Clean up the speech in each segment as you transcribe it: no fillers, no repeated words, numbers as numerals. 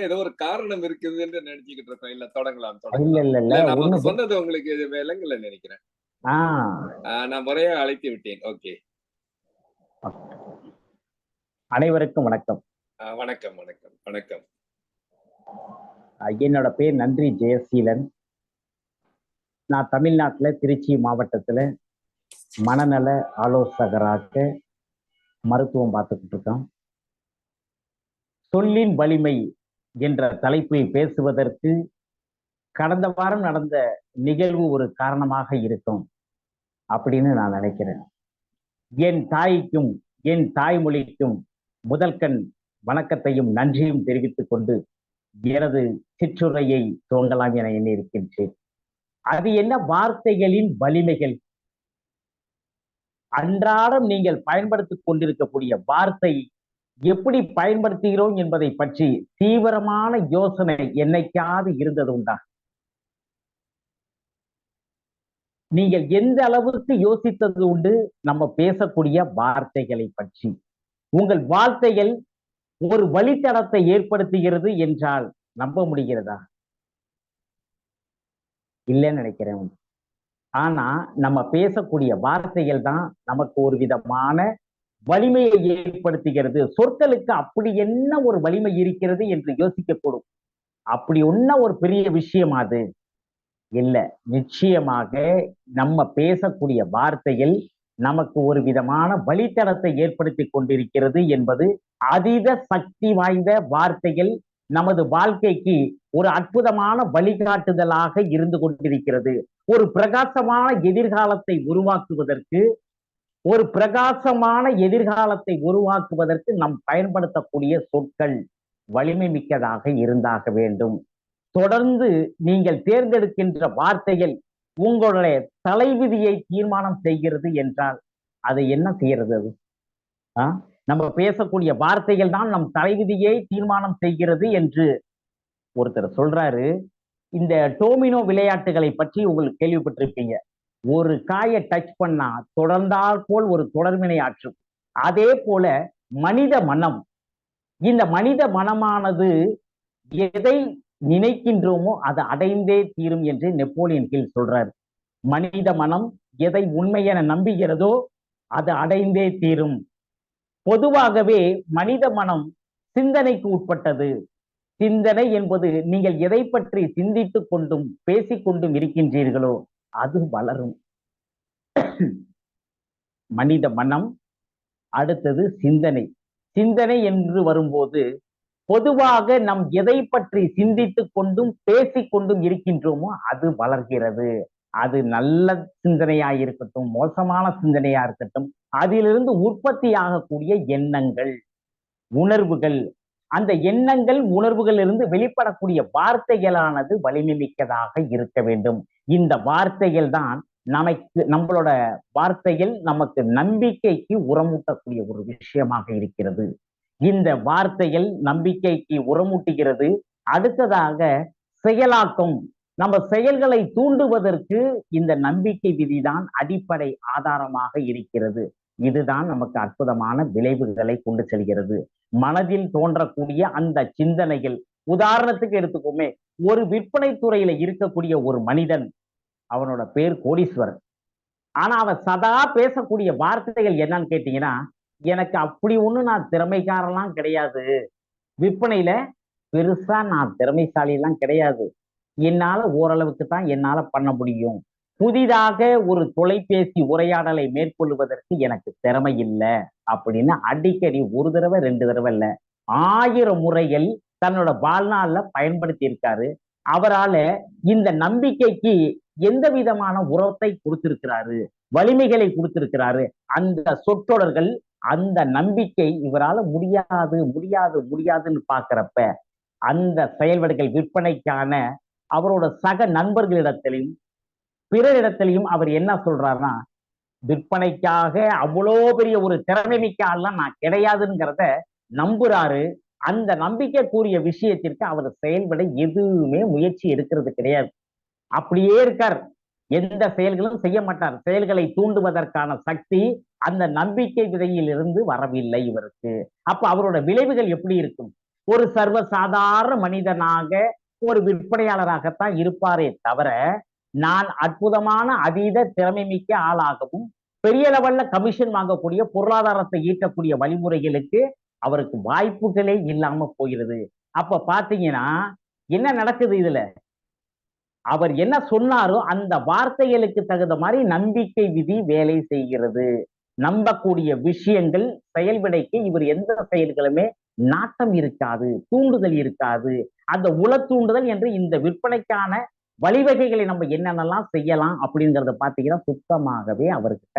ஏதோ ஒரு காரணம் இருக்குதுன்னு நினைச்சுக்கிட்டு இருக்கோம். இல்ல தொடங்கலாம், இல்ல தொடங்கலாம். இல்ல இல்ல இல்ல நமக்கு ஒண்ணு சொன்னது உங்களுக்கு இது விளங்கல நினைக்கிறேன். ஆ நான் முறையா அழைத்து விட்டேன். ஓகே. அனைவருக்கும் வணக்கம். வணக்கம், வணக்கம், வணக்கம். என்னோட பேர் நன்றி ஜெயசீலன். நான் தமிழ்நாட்டுல திருச்சி மாவட்டத்துல மனநல ஆலோசகராக மருத்துவம் பார்த்துக்கிட்டு இருக்கோம். சொல்லின் வலிமை என்ற தலைப்பில் பேசுவதற்கு கடந்த வாரம் நடந்த நிகழ்வு ஒரு காரணமாக இருக்கும் அப்படின்னு நான் நினைக்கிறேன். என் தாய்க்கும் என் தாய்மொழிக்கும் முதல்கண் வணக்கத்தையும் நன்றியும் தெரிவித்துக் கொண்டு எனது சிற்றுரையை துவங்கலாம் என எண்ணியிருக்கின்றேன். அது என்ன? வார்த்தைகளின் வலிமைகள். அன்றாடம் நீங்கள் பயன்படுத்திக் கொண்டிருக்கக்கூடிய வார்த்தை எப்படி பயன்படுத்துகிறோம் என்பதை பற்றி தீவிரமான யோசனை என்னைக்காவது இருந்தது உண்டா? நீங்கள் எந்த அளவுக்கு யோசித்தது உண்டு நம்ம பேசக்கூடிய வார்த்தைகளை பற்றி? உங்கள் வார்த்தைகள் ஒரு வழித்தடத்தை ஏற்படுத்துகிறது என்றால் நம்ப முடிகிறதா? இல்லைன்னு நினைக்கிறேன். ஆனா நம்ம பேசக்கூடிய வார்த்தைகள் தான் நமக்கு ஒரு விதமான வலிமையை ஏற்படுத்துகிறது. சொற்களுக்கு அப்படி என்ன ஒரு வலிமை இருக்கிறது என்று யோசிக்கக்கூடும். அப்படி ஒன்ன ஒரு பெரிய விஷயம் அது இல்ல. நிச்சயமாக நம்ம பேசக்கூடிய வார்த்தைகள் நமக்கு ஒரு விதமான வழித்தடத்தை ஏற்படுத்தி கொண்டிருக்கிறது என்பது அதீத சக்தி வாய்ந்த வார்த்தைகள் நமது வாழ்க்கைக்கு ஒரு அற்புதமான வழிகாட்டுதலாக இருந்து கொண்டிருக்கிறது. ஒரு பிரகாசமான எதிர்காலத்தை உருவாக்குவதற்கு நாம் பயன்படுத்தக்கூடிய சொற்கள் வலிமை மிக்கதாக இருந்தாக வேண்டும். தொடர்ந்து நீங்கள் தேர்ந்தெடுக்கின்ற வார்த்தைகள் உங்களுடைய தலைவிதியை தீர்மானம் செய்கிறது என்றால் அதை என்ன செய்யறது? அது நம்ம பேசக்கூடிய வார்த்தைகள் தான் நம் தலைவிதியை தீர்மானம் செய்கிறது என்று ஒருத்தர் சொல்றாரு. இந்த டோமினோ விளையாட்டுகளை பற்றி உங்களுக்கு கேள்விப்பட்டிருப்பீங்க. ஒரு காயை டச் பண்ணா தொடர்ந்தால் போல் ஒரு தொடர்வினை ஆற்றும். அதே போல மனித மனம், இந்த மனித மனமானது எதை நினைக்கின்றோமோ அதை அடைந்தே தீரும் என்று நெப்போலியன் ஹில் சொல்றாரு. மனித மனம் எதை உண்மை என நம்புகிறதோ அது அடைந்தே தீரும். பொதுவாகவே மனித மனம் சிந்தனைக்கு உட்பட்டது. சிந்தனை என்பது நீங்கள் எதை பற்றி சிந்தித்துக் கொண்டும் பேசிக்கொண்டும் இருக்கின்றீர்களோ அது வளரும். மனித மனம், அடுத்தது சிந்தனை. சிந்தனை என்று வரும்போது பொதுவாக நம் எதை பற்றி சிந்தித்துக் கொண்டும் பேசிக்கொண்டும் இருக்கின்றோமோ அது வளர்கிறது. அது நல்ல சிந்தனையா இருக்கட்டும், மோசமான சிந்தனையா இருக்கட்டும், அதிலிருந்து உற்பத்தி ஆகக்கூடிய எண்ணங்கள், உணர்வுகள், அந்த எண்ணங்கள் உணர்வுகள் இருந்து வெளிப்படக்கூடிய வார்த்தைகளானது வலிமை மிக்கதாக இருக்க வேண்டும். இந்த வார்த்தைகள் தான் நம்மளோட வார்த்தைகள் நமக்கு நம்பிக்கைக்கு உரமூட்டக்கூடிய ஒரு விஷயமாக இருக்கிறது. இந்த வார்த்தைகள் நம்பிக்கைக்கு உரமூட்டுகிறது. அடுத்ததாக செயலாக்கம். நம்ம செயல்களை தூண்டுவதற்கு இந்த நம்பிக்கை விதிதான் அடிப்படை ஆதாரமாக இருக்கிறது. இதுதான் நமக்கு அற்புதமான விளைவுகளை கொண்டு செல்கிறது. மனதில் தோன்றக்கூடிய அந்த சிந்தனைகள், உதாரணத்துக்கு எடுத்துக்கோமே, ஒரு விற்பனை துறையில இருக்கக்கூடிய ஒரு மனிதன், அவனோட பேர் கோடீஸ்வரன். ஆனா அவன் சதா பேசக்கூடிய வார்த்தைகள் என்னன்னு கேட்டீங்கன்னா, எனக்கு அப்படி ஒண்ணு நான் திறமைக்காரெல்லாம் கிடையாது, விற்பனையில பெருசா நான் திறமைசாலி எல்லாம் கிடையாது, என்னால ஓரளவுக்கு தான் என்னால பண்ண முடியும், புதிதாக ஒரு தொலைபேசி உரையாடலை மேற்கொள்வதற்கு எனக்கு திறமை இல்லை அப்படின்னு அடிக்கடி ஒரு தடவை ரெண்டு தடவை இல்ல 1000 முறைகள் தன்னோட வாழ்நாள்ல பயன்படுத்தி இருக்காரு. அவரால இந்த நம்பிக்கைக்கு எந்த விதமான உரத்தை கொடுத்திருக்கிறாரு, வலிமைகளை கொடுத்திருக்கிறாரு. அந்த சொற்றொடர்கள், அந்த நம்பிக்கை இவரால முடியாது முடியாது முடியாதுன்னு பாக்குறப்ப அந்த செயல்பாடுகள் விற்பனைக்கான அவரோட சக நண்பர்களிடத்திலும் பிறரிடத்திலையும் அவர் என்ன சொல்றாருன்னா, விற்பனைக்காக அவ்வளோ பெரிய ஒரு திறமை மிக்க ஆள்லாம் நான் கிடையாதுங்கிறத நம்புறாரு. அந்த நம்பிக்கை கூறிய விஷயத்திற்கு அவர் செயல்பட எதுவுமே முயற்சி எடுக்கிறது கிடையாது. அப்படியே இருக்கார். எந்த செயல்களும் செய்ய மாட்டார். செயல்களை தூண்டுவதற்கான சக்தி அந்த நம்பிக்கை விதையில் இருந்து வரவில்லை இவருக்கு. அப்ப அவரோட விளைவுகள் எப்படி இருக்கும்? ஒரு சர்வசாதாரண மனிதனாக ஒரு விற்பனையாளராகத்தான் இருப்பாரே தவிர நான் அற்புதமான அதீத திறமை மிக்க ஆளாகவும் பெரிய லெவல்ல கமிஷன் வாங்கக்கூடிய பொருளாதாரத்தை ஈட்டக்கூடிய வழிமுறைகளுக்கு அவருக்கு வாய்ப்புகளே இல்லாம போகிறது. அப்ப பாத்தீங்கன்னா என்ன நடக்குது இதுல? அவர் என்ன சொன்னாரோ அந்த வார்த்தைகளுக்கு தகுந்த மாதிரி நம்பிக்கை விதி வேலை செய்கிறது. நம்பக்கூடிய விஷயங்கள் செயல்விடைக்கு இவர் எந்த செயல்களுமே நாட்டம் இருக்காது, தூண்டுதல் இருக்காது. அந்த உள தூண்டுதல் என்று இந்த விற்பனைக்கான வழிவகைகளை நம்ம என்னென்னலாம் செய்யலாம் அப்படிங்கறத பாத்தீங்கன்னா சுத்தமாகவே அவர்கிட்ட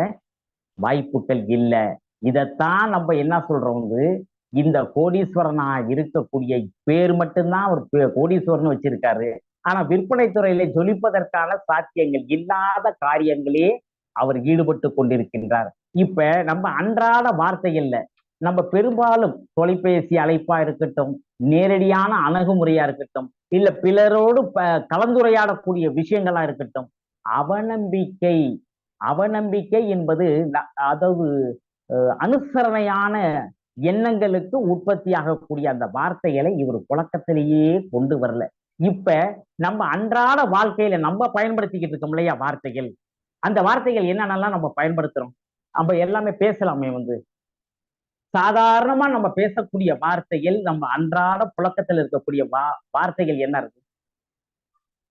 வாய்ப்புகள் இல்லை. இதைத்தான் நம்ம என்ன சொல்றோம் வந்து இந்த கோடீஸ்வரனா இருக்கக்கூடிய பேர் மட்டும்தான் அவர் கோடீஸ்வரன் வச்சிருக்காரு. ஆனா விற்பனை துறையில ஜொலிப்பதற்கான சாத்தியங்கள் இல்லாத காரியங்களே அவர் ஈடுபட்டு கொண்டிருக்கின்றார். இப்ப நம்ம அன்றாட வார்த்தைகள்ல நம்ம பெரும்பாலும் தொலைபேசி அழைப்பா இருக்கட்டும், நேரடியான அணுகுமுறையா இருக்கட்டும், இல்ல பிறரோடு கலந்துரையாடக்கூடிய விஷயங்களா இருக்கட்டும், அவநம்பிக்கை அவநம்பிக்கை என்பது அதாவது அனுசரணையான எண்ணங்களுக்கு உற்பத்தி ஆகக்கூடிய அந்த வார்த்தைகளை இவர் புழக்கத்திலேயே கொண்டு வரல. இப்ப நம்ம அன்றாட வாழ்க்கையில நம்ம பயன்படுத்திக்கிட்டு இருக்கோம் இல்லையா வார்த்தைகள், அந்த வார்த்தைகள் என்னென்னலாம் நம்ம பயன்படுத்துறோம்? நம்ம எல்லாமே பேசலாமே வந்து சாதாரணமா நம்ம பேசக்கூடிய வார்த்தைகள், நம்ம அன்றாட புழக்கத்தில் இருக்கக்கூடிய வார்த்தைகள் என்ன இருக்கு?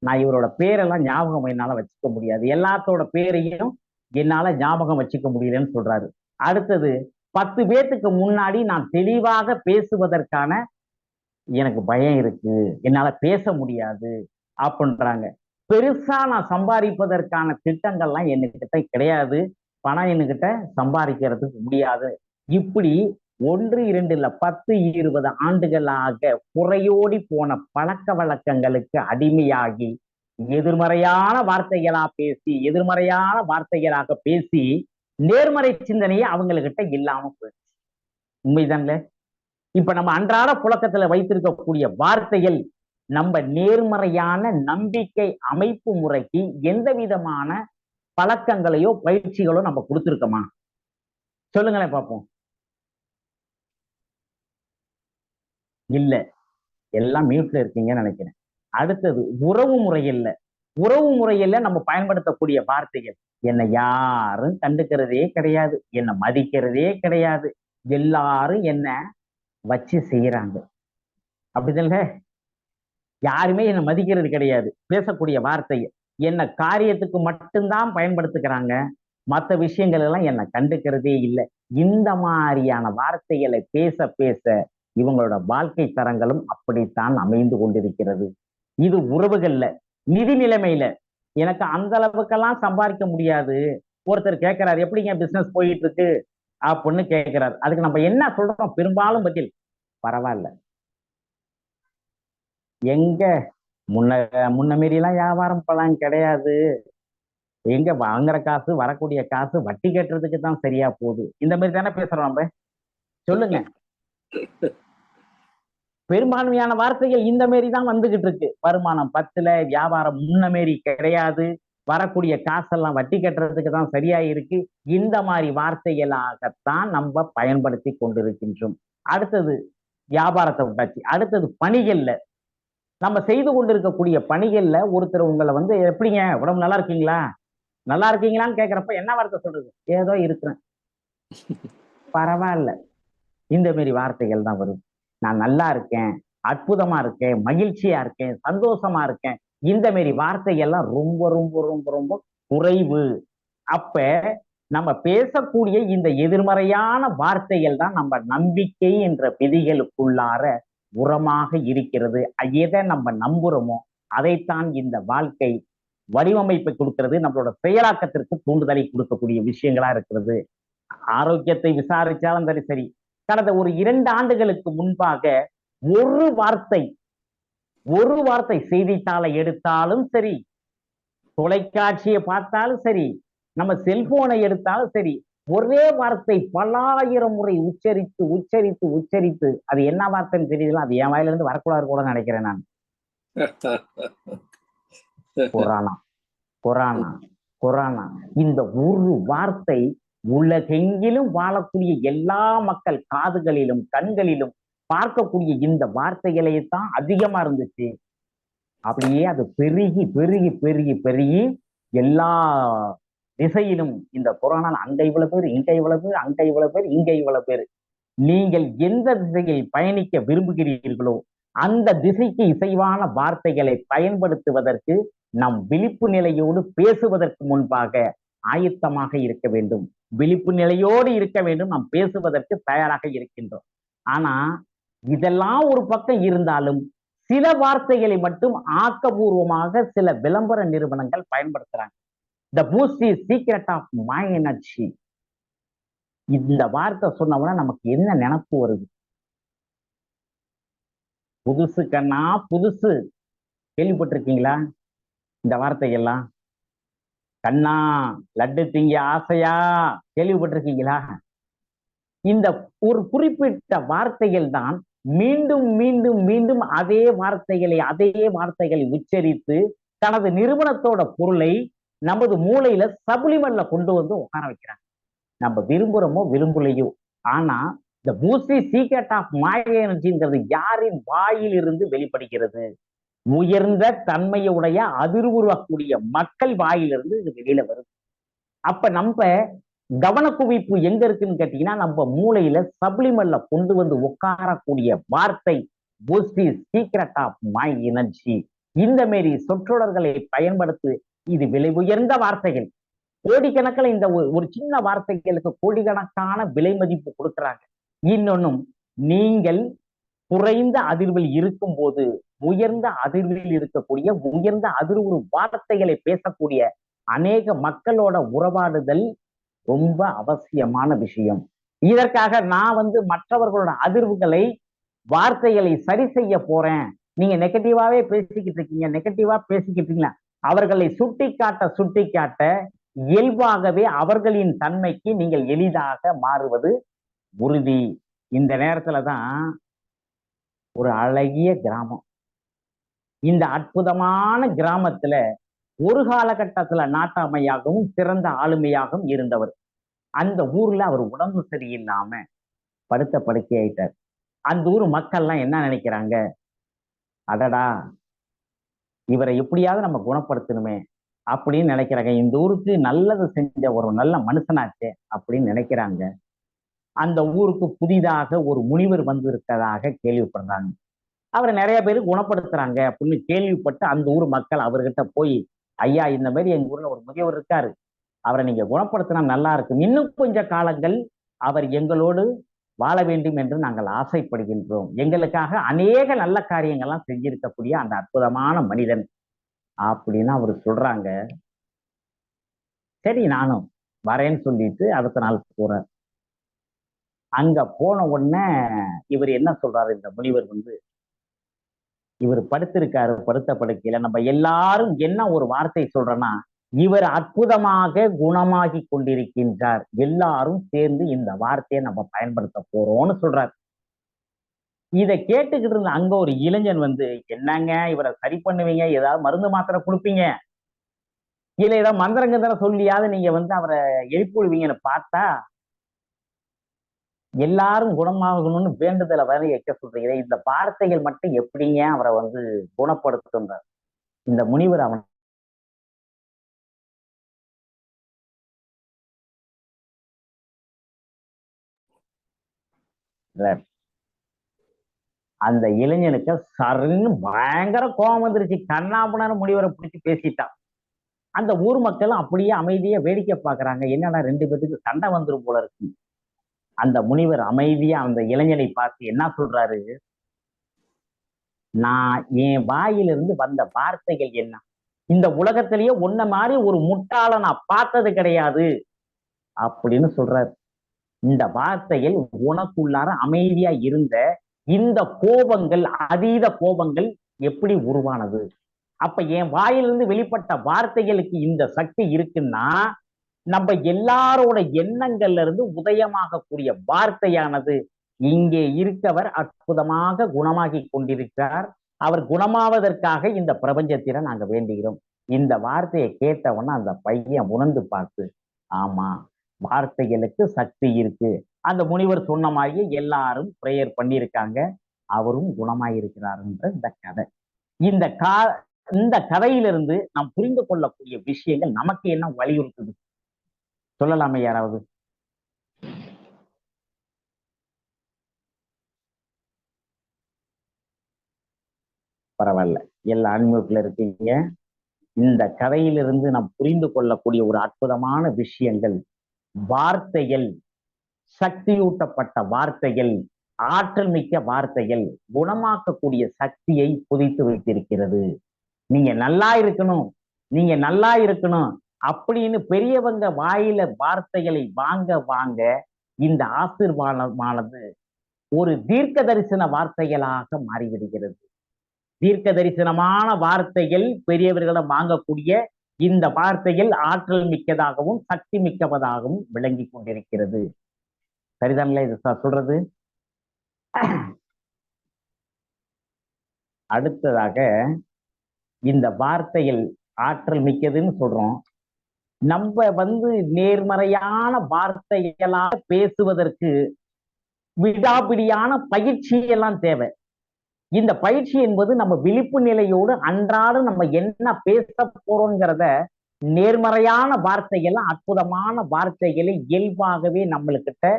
நான் இவரோட பேரெல்லாம் ஞாபகம் என்னால வச்சுக்க முடியாது, எல்லாத்தோட பேரையும் என்னால ஞாபகம் வச்சுக்க முடியலன்னு சொல்றாரு. அடுத்தது 10 பேத்துக்கு முன்னாடி நான் தெளிவாக பேசுவதற்கான எனக்கு பயம் இருக்கு, என்னால பேச முடியாது அப்படின்றாங்க. பெருசா நான் சம்பாதிப்பதற்கான திட்டங்கள்லாம் என்கிட்ட கிடையாது, பணம் என்கிட்ட சம்பாதிக்கிறதுக்கு முடியாது. இப்படி 1, 2 இல்ல 10, 20 ஆண்டுகளாக குறையோடி போன பழக்க வழக்கங்களுக்கு அடிமையாகி எதிர்மறையான வார்த்தைகளாக பேசி நேர்மறை சிந்தனையே அவங்ககிட்ட இல்லாம போயிடுச்சு. உண்மைதான்ல? இப்ப நம்ம அன்றாட புழக்கத்துல வைத்திருக்கக்கூடிய வார்த்தைகள் நம்ம நேர்மறையான நம்பிக்கை அமைப்பு முறைக்கு எந்த விதமான பழக்கங்களையோ பயிற்சிகளோ நம்ம கொடுத்துருக்கோமா? சொல்லுங்களேன் பார்ப்போம். இல்ல, எல்லாம் மியூட்ல இருக்கீங்கன்னு நினைக்கிறேன். அடுத்தது உறவு முறையில நம்ம பயன்படுத்தக்கூடிய வார்த்தைகள், என்னை யாரும் கண்டுக்கிறதே கிடையாது, என்னை மதிக்கிறதே கிடையாது, எல்லாரும் என்ன வச்சு செய்யறாங்க, அப்படிதான? யாருமே என்னை மதிக்கிறது கிடையாது. பேசக்கூடிய வார்த்தை என்ன காரியத்துக்கு மட்டும்தான் பயன்படுத்துக்கிறாங்க, மற்ற விஷயங்கள் எல்லாம் என்னை கண்டுக்கிறதே இல்லை. இந்த மாதிரியான வார்த்தைகளை பேச பேச இவங்களோட வாழ்க்கை தரங்களும் அப்படித்தான் அமைந்து கொண்டிருக்கிறது. இது உறவுகள்ல. நிதி நிலைமையில எனக்கு அந்த அளவுக்கெல்லாம் சம்பாதிக்க முடியாது. ஒருத்தர் கேட்கிறாரு, எப்படிங்க பிசினஸ் போயிட்டு இருக்கு அப்படின்னு கேட்கிறாரு. அதுக்கு நம்ம என்ன சொல்றோம்? பெரும்பாலும் பதில், பரவாயில்ல. எங்க முன்ன மாரிலாம் வியாபாரம் பலம் கிடையாது, எங்க வாங்குற காசு வரக்கூடிய காசு வட்டி கட்டுறதுக்கு தான் சரியா போகுது. இந்த மாதிரி தானே பேசுறோம் நம்ம. சொல்லுங்க. பெரும்பான்மையான வார்த்தைகள் இந்த மாரி தான் வந்துகிட்டு இருக்கு. வருமானம் 10ல, வியாபாரம் முன்ன மாரி கிடையாது, வரக்கூடிய காசெல்லாம் வட்டி கட்டுறதுக்கு தான் சரியா இருக்கு. இந்த மாதிரி வார்த்தைகளாகத்தான் நம்ம பயன்படுத்தி கொண்டிருக்கின்றோம். அடுத்தது வியாபாரத்தை விட்டாச்சு. அடுத்தது பணிகள்ல நம்ம செய்து கொண்டிருக்கக்கூடிய பணிகள்ல ஒருத்தர் உங்களை வந்து, எப்படிங்க உடம்பு நல்லா இருக்கீங்களா, நல்லா இருக்கீங்களான்னு கேட்கிறப்ப என்ன வார்த்தை சொல்றது? ஏதோ இருக்கிறேன், பரவாயில்ல. இந்த மாதிரி வார்த்தைகள் தான் வரும். நான் நல்லா இருக்கேன், அற்புதமா இருக்கேன், மகிழ்ச்சியா இருக்கேன், சந்தோஷமா இருக்கேன், இந்த மாதிரி வார்த்தைகள்லாம் ரொம்ப ரொம்ப ரொம்ப ரொம்ப குறைவு. அப்ப நம்ம பேசக்கூடிய இந்த எதிர்மறையான வார்த்தைகள் தான் நம்ம நம்பிக்கை என்ற விதிகளுக்குள்ளார உரமாக இருக்கிறது. எதை நம்ம நம்புறோமோ அதைத்தான் இந்த வாழ்க்கை வடிவமைப்பை கொடுக்கிறது, நம்மளோட செயலாக்கத்திற்கு தூண்டுதலை கொடுக்கக்கூடிய விஷயங்களா இருக்கிறது. ஆரோக்கியத்தை விசாரிச்சாலும் சரி, கடந்த ஒரு 2 ஆண்டுகளுக்கு முன்பாக ஒரு வார்த்தை செய்தித்தாளை எடுத்தாலும் சரி, தொலைக்காட்சியை பார்த்தாலும் சரி, நம்ம செல்போனை எடுத்தாலும் சரி, ஒரே வார்த்தை பல்லாயிரம் முறை உச்சரித்து உச்சரித்து உச்சரித்து, அது என்ன வார்த்தைன்னு தெரியல, அது என் வாயில இருந்து வரக்கூடாது கூட நினைக்கிறேன் நான். கொரோனா கொரோனா கொரோனா, இந்த ஒரு வார்த்தை உலகெங்கிலும் வாழக்கூடிய எல்லா மக்கள் காதுகளிலும் கண்களிலும் பார்க்கக்கூடிய இந்த வார்த்தைகளே தான் அதிகமா இருந்துச்சு. அப்படியே அது பெருகி பெருகி பெருகி பெருகி எல்லா திசையிலும் இந்த கொரோனா அங்க இவ்வளவு பேர், இங்க இவ்வளவு பேர், அங்க இவ்வளவு பேர், இங்க இவ்வளவு பேர். நீங்கள் எந்த திசையில் பயணிக்க விரும்புகிறீர்களோ அந்த திசைக்கு இசைவான வார்த்தைகளை பயன்படுத்துவதற்கு நம் விழிப்பு நிலையோடு பேசுவதற்கு முன்பாக ஆயத்தமாக இருக்க வேண்டும். விழிப்பு நிலையோடு இருக்க வேண்டும். நாம் பேசுவதற்கு தயாராக இருக்கின்றோம். ஆனா இதெல்லாம் ஒரு பக்கம் இருந்தாலும் சில வார்த்தைகளை மட்டும் ஆக்கபூர்வமாக சில விளம்பர நிறுவனங்கள் பயன்படுத்துறாங்க. The Boost is secret of my energy. இந்த வார்த்தை சொன்னோம்னா நமக்கு என்ன நினைப்பு வருது? புதுசு கண்ணா புதுசு. கேள்விப்பட்டிருக்கீங்களா இந்த வார்த்தைகள்லாம்? கண்ணா லட்டு திங்க ஆசையா, கேள்விப்பட்டிருக்கீங்களா? இந்த ஒரு குறிப்பிட்ட வார்த்தைகள் தான் மீண்டும் மீண்டும் மீண்டும் அதே வார்த்தைகளை உச்சரித்து தனது நிறுவனத்தோட பொருளை நமது மூளையில சப்ளிமெண்ட்ல கொண்டு வந்து உட்கார வைக்கிறாங்க. நம்ம விரும்புறோமோ விரும்பலையோ, ஆனா இந்த பூஸ்ட் சீக்ரெட் ஆஃப் மை எனர்ஜிங்கிறது யாரின் வாயில் இருந்து வெளிப்படுகிறது? உயர்ந்த தன்மையுடைய அதிர்வுறக்கூடிய மக்கள் வாயிலிருந்து இது வெளியில வருது. அப்ப நம்ம கவனக்குவிப்பு எங்க இருக்குன்னு கேட்டீங்கன்னா, நம்ம மூளையில சப்ளிமெண்ட்ல கொண்டு வந்து உட்காரக்கூடிய வார்த்தை boost secret of my energy. இந்த மாரி சொற்றொடர்களை பயன்படுத்தி இது விலை உயர்ந்த வார்த்தைகள். கோடிக்கணக்கில் இந்த ஒரு சின்ன வார்த்தைகளுக்கு கோடிக்கணக்கான விலை மதிப்பு கொடுக்குறாங்க. இன்னொன்னும், நீங்கள் குறைந்த அதிர்வில் இருக்கும் போது உயர்ந்த அதிர்வில் இருக்கக்கூடிய உயர்ந்த அதிர்வு வார்த்தைகளை பேசக்கூடிய அநேக மக்களோட உறவாடுதல் ரொம்ப அவசியமான விஷயம். இதற்காக நான் மற்றவர்களோட அதிர்வுகளை வார்த்தைகளை சரி செய்ய போறேன், நீங்க நெகட்டிவாவே பேசிக்கிட்டு இருக்கீங்களா, அவர்களை சுட்டி காட்ட இயல்பாகவே அவர்களின் தன்மைக்கு நீங்கள் எளிதாக மாறுவது உறுதி. இந்த நேரத்துலதான் ஒரு அழகிய கிராமம். இந்த அற்புதமான கிராமத்துல ஒரு காலகட்டத்துல நாட்டாமையாகவும் சிறந்த ஆளுமையாகவும் இருந்தவர். அந்த ஊர்ல அவர் உடம்பு சரியில்லாம படுத்த படுக்கையாயிட்டார். அந்த ஊர் மக்கள்லாம் என்ன நினைக்கிறாங்க? அடடா, இவரை எப்படியாவது நம்ம குணப்படுத்தணுமே அப்படின்னு நினைக்கிறாங்க. இந்த ஊருக்கு நல்லது செஞ்ச ஒரு நல்ல மனுஷனாச்சே அப்படின்னு நினைக்கிறாங்க. அந்த ஊருக்கு புதிதாக ஒரு முனிவர் வந்திருக்கிறதாக கேள்விப்படுறாங்க. அவரை நிறைய பேர் குணப்படுத்துறாங்க அப்படின்னு கேள்விப்பட்டு அந்த ஊர் மக்கள் அவர்கிட்ட போய், ஐயா, இந்த மாதிரி எங்க ஊர்ல ஒரு முதியவர் இருக்காரு, அவரை நீங்க குணப்படுத்தினா நல்லா இருக்கும், இன்னும் கொஞ்ச காலங்கள் அவர் எங்களோடு வாழ வேண்டும் என்று நாங்கள் ஆசைப்படுகின்றோம், எங்களுக்காக அநேக நல்ல காரியங்கள்லாம் செஞ்சிருக்கக்கூடிய அந்த அற்புதமான மனிதன் அப்படின்னு அவர் சொல்றாங்க. சரி, நானும் வரேன்னு சொல்லிட்டு அடுத்த நாள் போறார். அங்க போன உடனே இவர் என்ன சொல்றாரு, இந்த முனிவர் இவர் படுத்திருக்காரு படுத்த படுக்கையில. நம்ம எல்லாரும் என்ன ஒரு வார்த்தை சொல்றோம்னா, இவர் அற்புதமாக குணமாகி கொண்டிருக்கின்றார், எல்லாரும் சேர்ந்து இந்த வார்த்தையை நம்ம பயன்படுத்த போறோம்னு சொல்றாரு. இதை கேட்டுக்கிட்டு இருந்த அங்க ஒரு இளைஞன் என்னங்க இவரை சரி பண்ணுவீங்க, ஏதாவது மருந்து மாத்திரை கொடுப்பீங்க, இல்ல ஏதாவது மந்திரங்கந்திர சொல்லியாவது நீங்க அவரை எழுப்பிவிடுவீங்கன்னு பார்த்தா, எல்லாரும் குணமாகணும்னு வேண்டுதலை வர வைக்க சொல்றீங்க, இந்த வார்த்தைகள் மட்டும் எப்படிங்க அவரை குணப்படுத்துங்க? இந்த முனிவர் அவன் அந்த இளைஞனுக்கு சருன்னு பயங்கர கோபம் வந்துருச்சு. கண்ணாபுனான முனிவரை பிடிச்சி பேசிட்டான். அந்த ஊர் மக்கள் அப்படியே அமைதியா வேடிக்கை பாக்குறாங்க. என்னடா ரெண்டு பேருக்கு சண்டை வந்துரும் போல இருக்கு. அந்த முனிவர் அமைதியா அந்த இளைஞனை பார்த்து என்ன சொல்றாரு, நான் என் வாயிலிருந்து வந்த வார்த்தைகள் என்ன, இந்த உலகத்திலேயே உன்ன மாதிரி ஒரு முட்டாளை நான் பார்த்தது கிடையாது அப்படின்னு சொல்றாரு. இந்த வார்த்தைகள் உனக்குள்ளார அமைதியா இருந்த இந்த கோபங்கள், அதீத கோபங்கள் எப்படி உருவானது? அப்ப என் வாயிலிருந்து வெளிப்பட்ட வார்த்தைகளுக்கு இந்த சக்தி இருக்குன்னா, நம்ம எல்லாரோட எண்ணங்கள்ல இருந்து உதயமாகக்கூடிய வார்த்தையானது, இங்கே இருக்கவர் அற்புதமாக குணமாகி கொண்டிருக்கிறார், அவர் குணமாவதற்காக இந்த பிரபஞ்சத்தில நாங்க வேண்டுகிறோம். இந்த வார்த்தையை கேட்டவொன்னா அந்த பையன் உணர்ந்து பார்த்து, ஆமா, வார்த்தைகளுக்கு சக்தி இருக்கு. அந்த முனிவர் சொன்ன மாதிரியே எல்லாரும் பிரேயர் பண்ணியிருக்காங்க. அவரும் குணமாயிருக்கிறார் என்ற இந்த கதை. இந்த கா இந்த கதையிலிருந்து நாம் புரிந்து கொள்ளக்கூடிய விஷயங்கள் நமக்கு என்ன வலியுறுத்துது சொல்லலாமே யாராவது? பரவாயில்ல, எல்லா அன்மியூட்ல இருக்கீங்க. இந்த கதையிலிருந்து நாம் புரிந்து கொள்ளக்கூடிய ஒரு அற்புதமான விஷயங்கள், வார்த்தைகள், சக்தியூட்டப்பட்ட வார்த்தைகள், ஆற்றல் மிக்க வார்த்தைகள் குணமாக்கக்கூடிய சக்தியை புதைத்து வைத்திருக்கிறது. நீங்க நல்லா இருக்கணும், நீங்க நல்லா இருக்கணும் அப்படின்னு பெரியவங்க வாயில வார்த்தைகளை வாங்க வாங்க இந்த ஆசீர்வாதமானது ஒரு தீர்க்க தரிசன வார்த்தைகளாக மாறிவிடுகிறது. தீர்க்க தரிசனமான வார்த்தைகள் பெரியவர்களிடம் வாங்கக்கூடிய இந்த வார்த்தைகள் ஆற்றல் மிக்கதாகவும் சக்தி மிக்கவதாகவும் விளங்கி கொண்டிருக்கிறது. சரிதானே இது சொல்றது? அடுத்ததாக இந்த வார்த்தைகள் ஆற்றல் மிக்கதுன்னு சொல்றோம். நம்ம நேர்மறையான வார்த்தைகளாக பேசுவதற்கு விடாபிடியான பயிற்சி எல்லாம் தேவை. இந்த பயிற்சி என்பது நம்ம விழிப்பு நிலையோடு அன்றாடம் நம்ம என்ன பேச போறோங்கிறத நேர்மறையான வார்த்தைகள், அற்புதமான வார்த்தைகளை இயல்பாகவே நம்மளுக்கிட்ட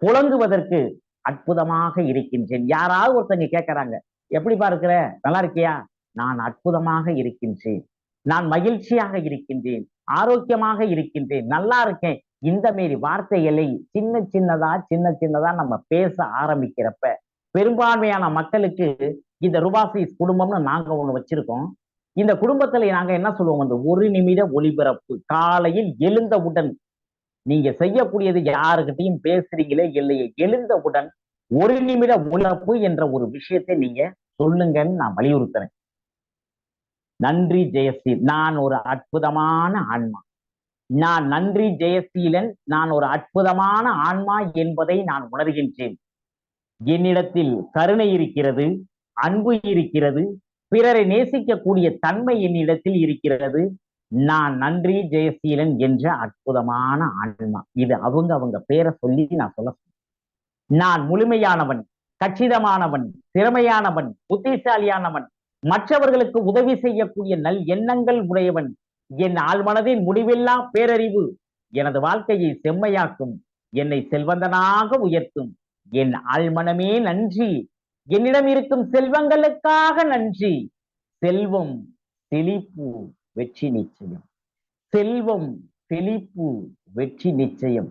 புழங்குவதற்கு அற்புதமாக இருக்கின்றேன். யாராவது ஒருத்தங்க கேட்கறாங்க, எப்படிப்பா இருக்கிற, நல்லா இருக்கியா? நான் அற்புதமாக இருக்கின்றேன், நான் மகிழ்ச்சியாக இருக்கின்றேன், ஆரோக்கியமாக இருக்கின்றேன், நல்லா இருக்கேன். இந்த மாரி வார்த்தைகளை சின்ன சின்னதா நம்ம பேச ஆரம்பிக்கிறப்ப பெரும்பான்மையான மக்களுக்கு இந்த ரூபாசிஸ் குடும்பம்னு நாங்க ஒண்ணு வச்சிருக்கோம். இந்த குடும்பத்துல நாங்க என்ன சொல்லுவோம், அந்த 1 நிமிட ஒளிபரப்பு. காலையில் எழுந்தவுடன் நீங்க செய்யக்கூடியது, யாருக்கிட்டையும் பேசுறீங்களே இல்லையே, எழுந்தவுடன் 1 நிமிட ஒளிபரப்பு என்ற ஒரு விஷயத்தை நீங்க சொல்லுங்கன்னு நான் வலியுறுத்துறேன். நன்றி ஜெயசீல், நான் ஒரு அற்புதமான ஆன்மா. நான் நன்றி ஜெயசீலன், நான் ஒரு அற்புதமான ஆன்மா என்பதை நான் உணர்கின்றேன். என்னிடத்தில் கருணை இருக்கிறது, அன்பு இருக்கிறது, பிறரை நேசிக்கக்கூடிய தன்மை என்னிடத்தில் இருக்கிறது. நான் நன்றி ஜெயசீலன் என்ற அற்புதமான ஆன்மா. இது அவங்க பேரை சொல்லி நான் சொல்ல. நான் முழுமையானவன், கச்சிதமானவன், திறமையானவன், புத்திசாலியானவன், மற்றவர்களுக்கு உதவி செய்யக்கூடிய நல் எண்ணங்கள் உடையவன். என் ஆழ்மனதின் முடிவில்லா பேரறிவு எனது வாழ்க்கையை செம்மையாக்கும், என்னை செல்வந்தனாக உயர்த்தும். என் ஆழ்மனமே நன்றி, என்னிடம் இருக்கும் செல்வங்களுக்காக நன்றி. செல்வம் செழிப்பு வெற்றி நிச்சயம், செல்வம் செழிப்பு வெற்றி நிச்சயம்.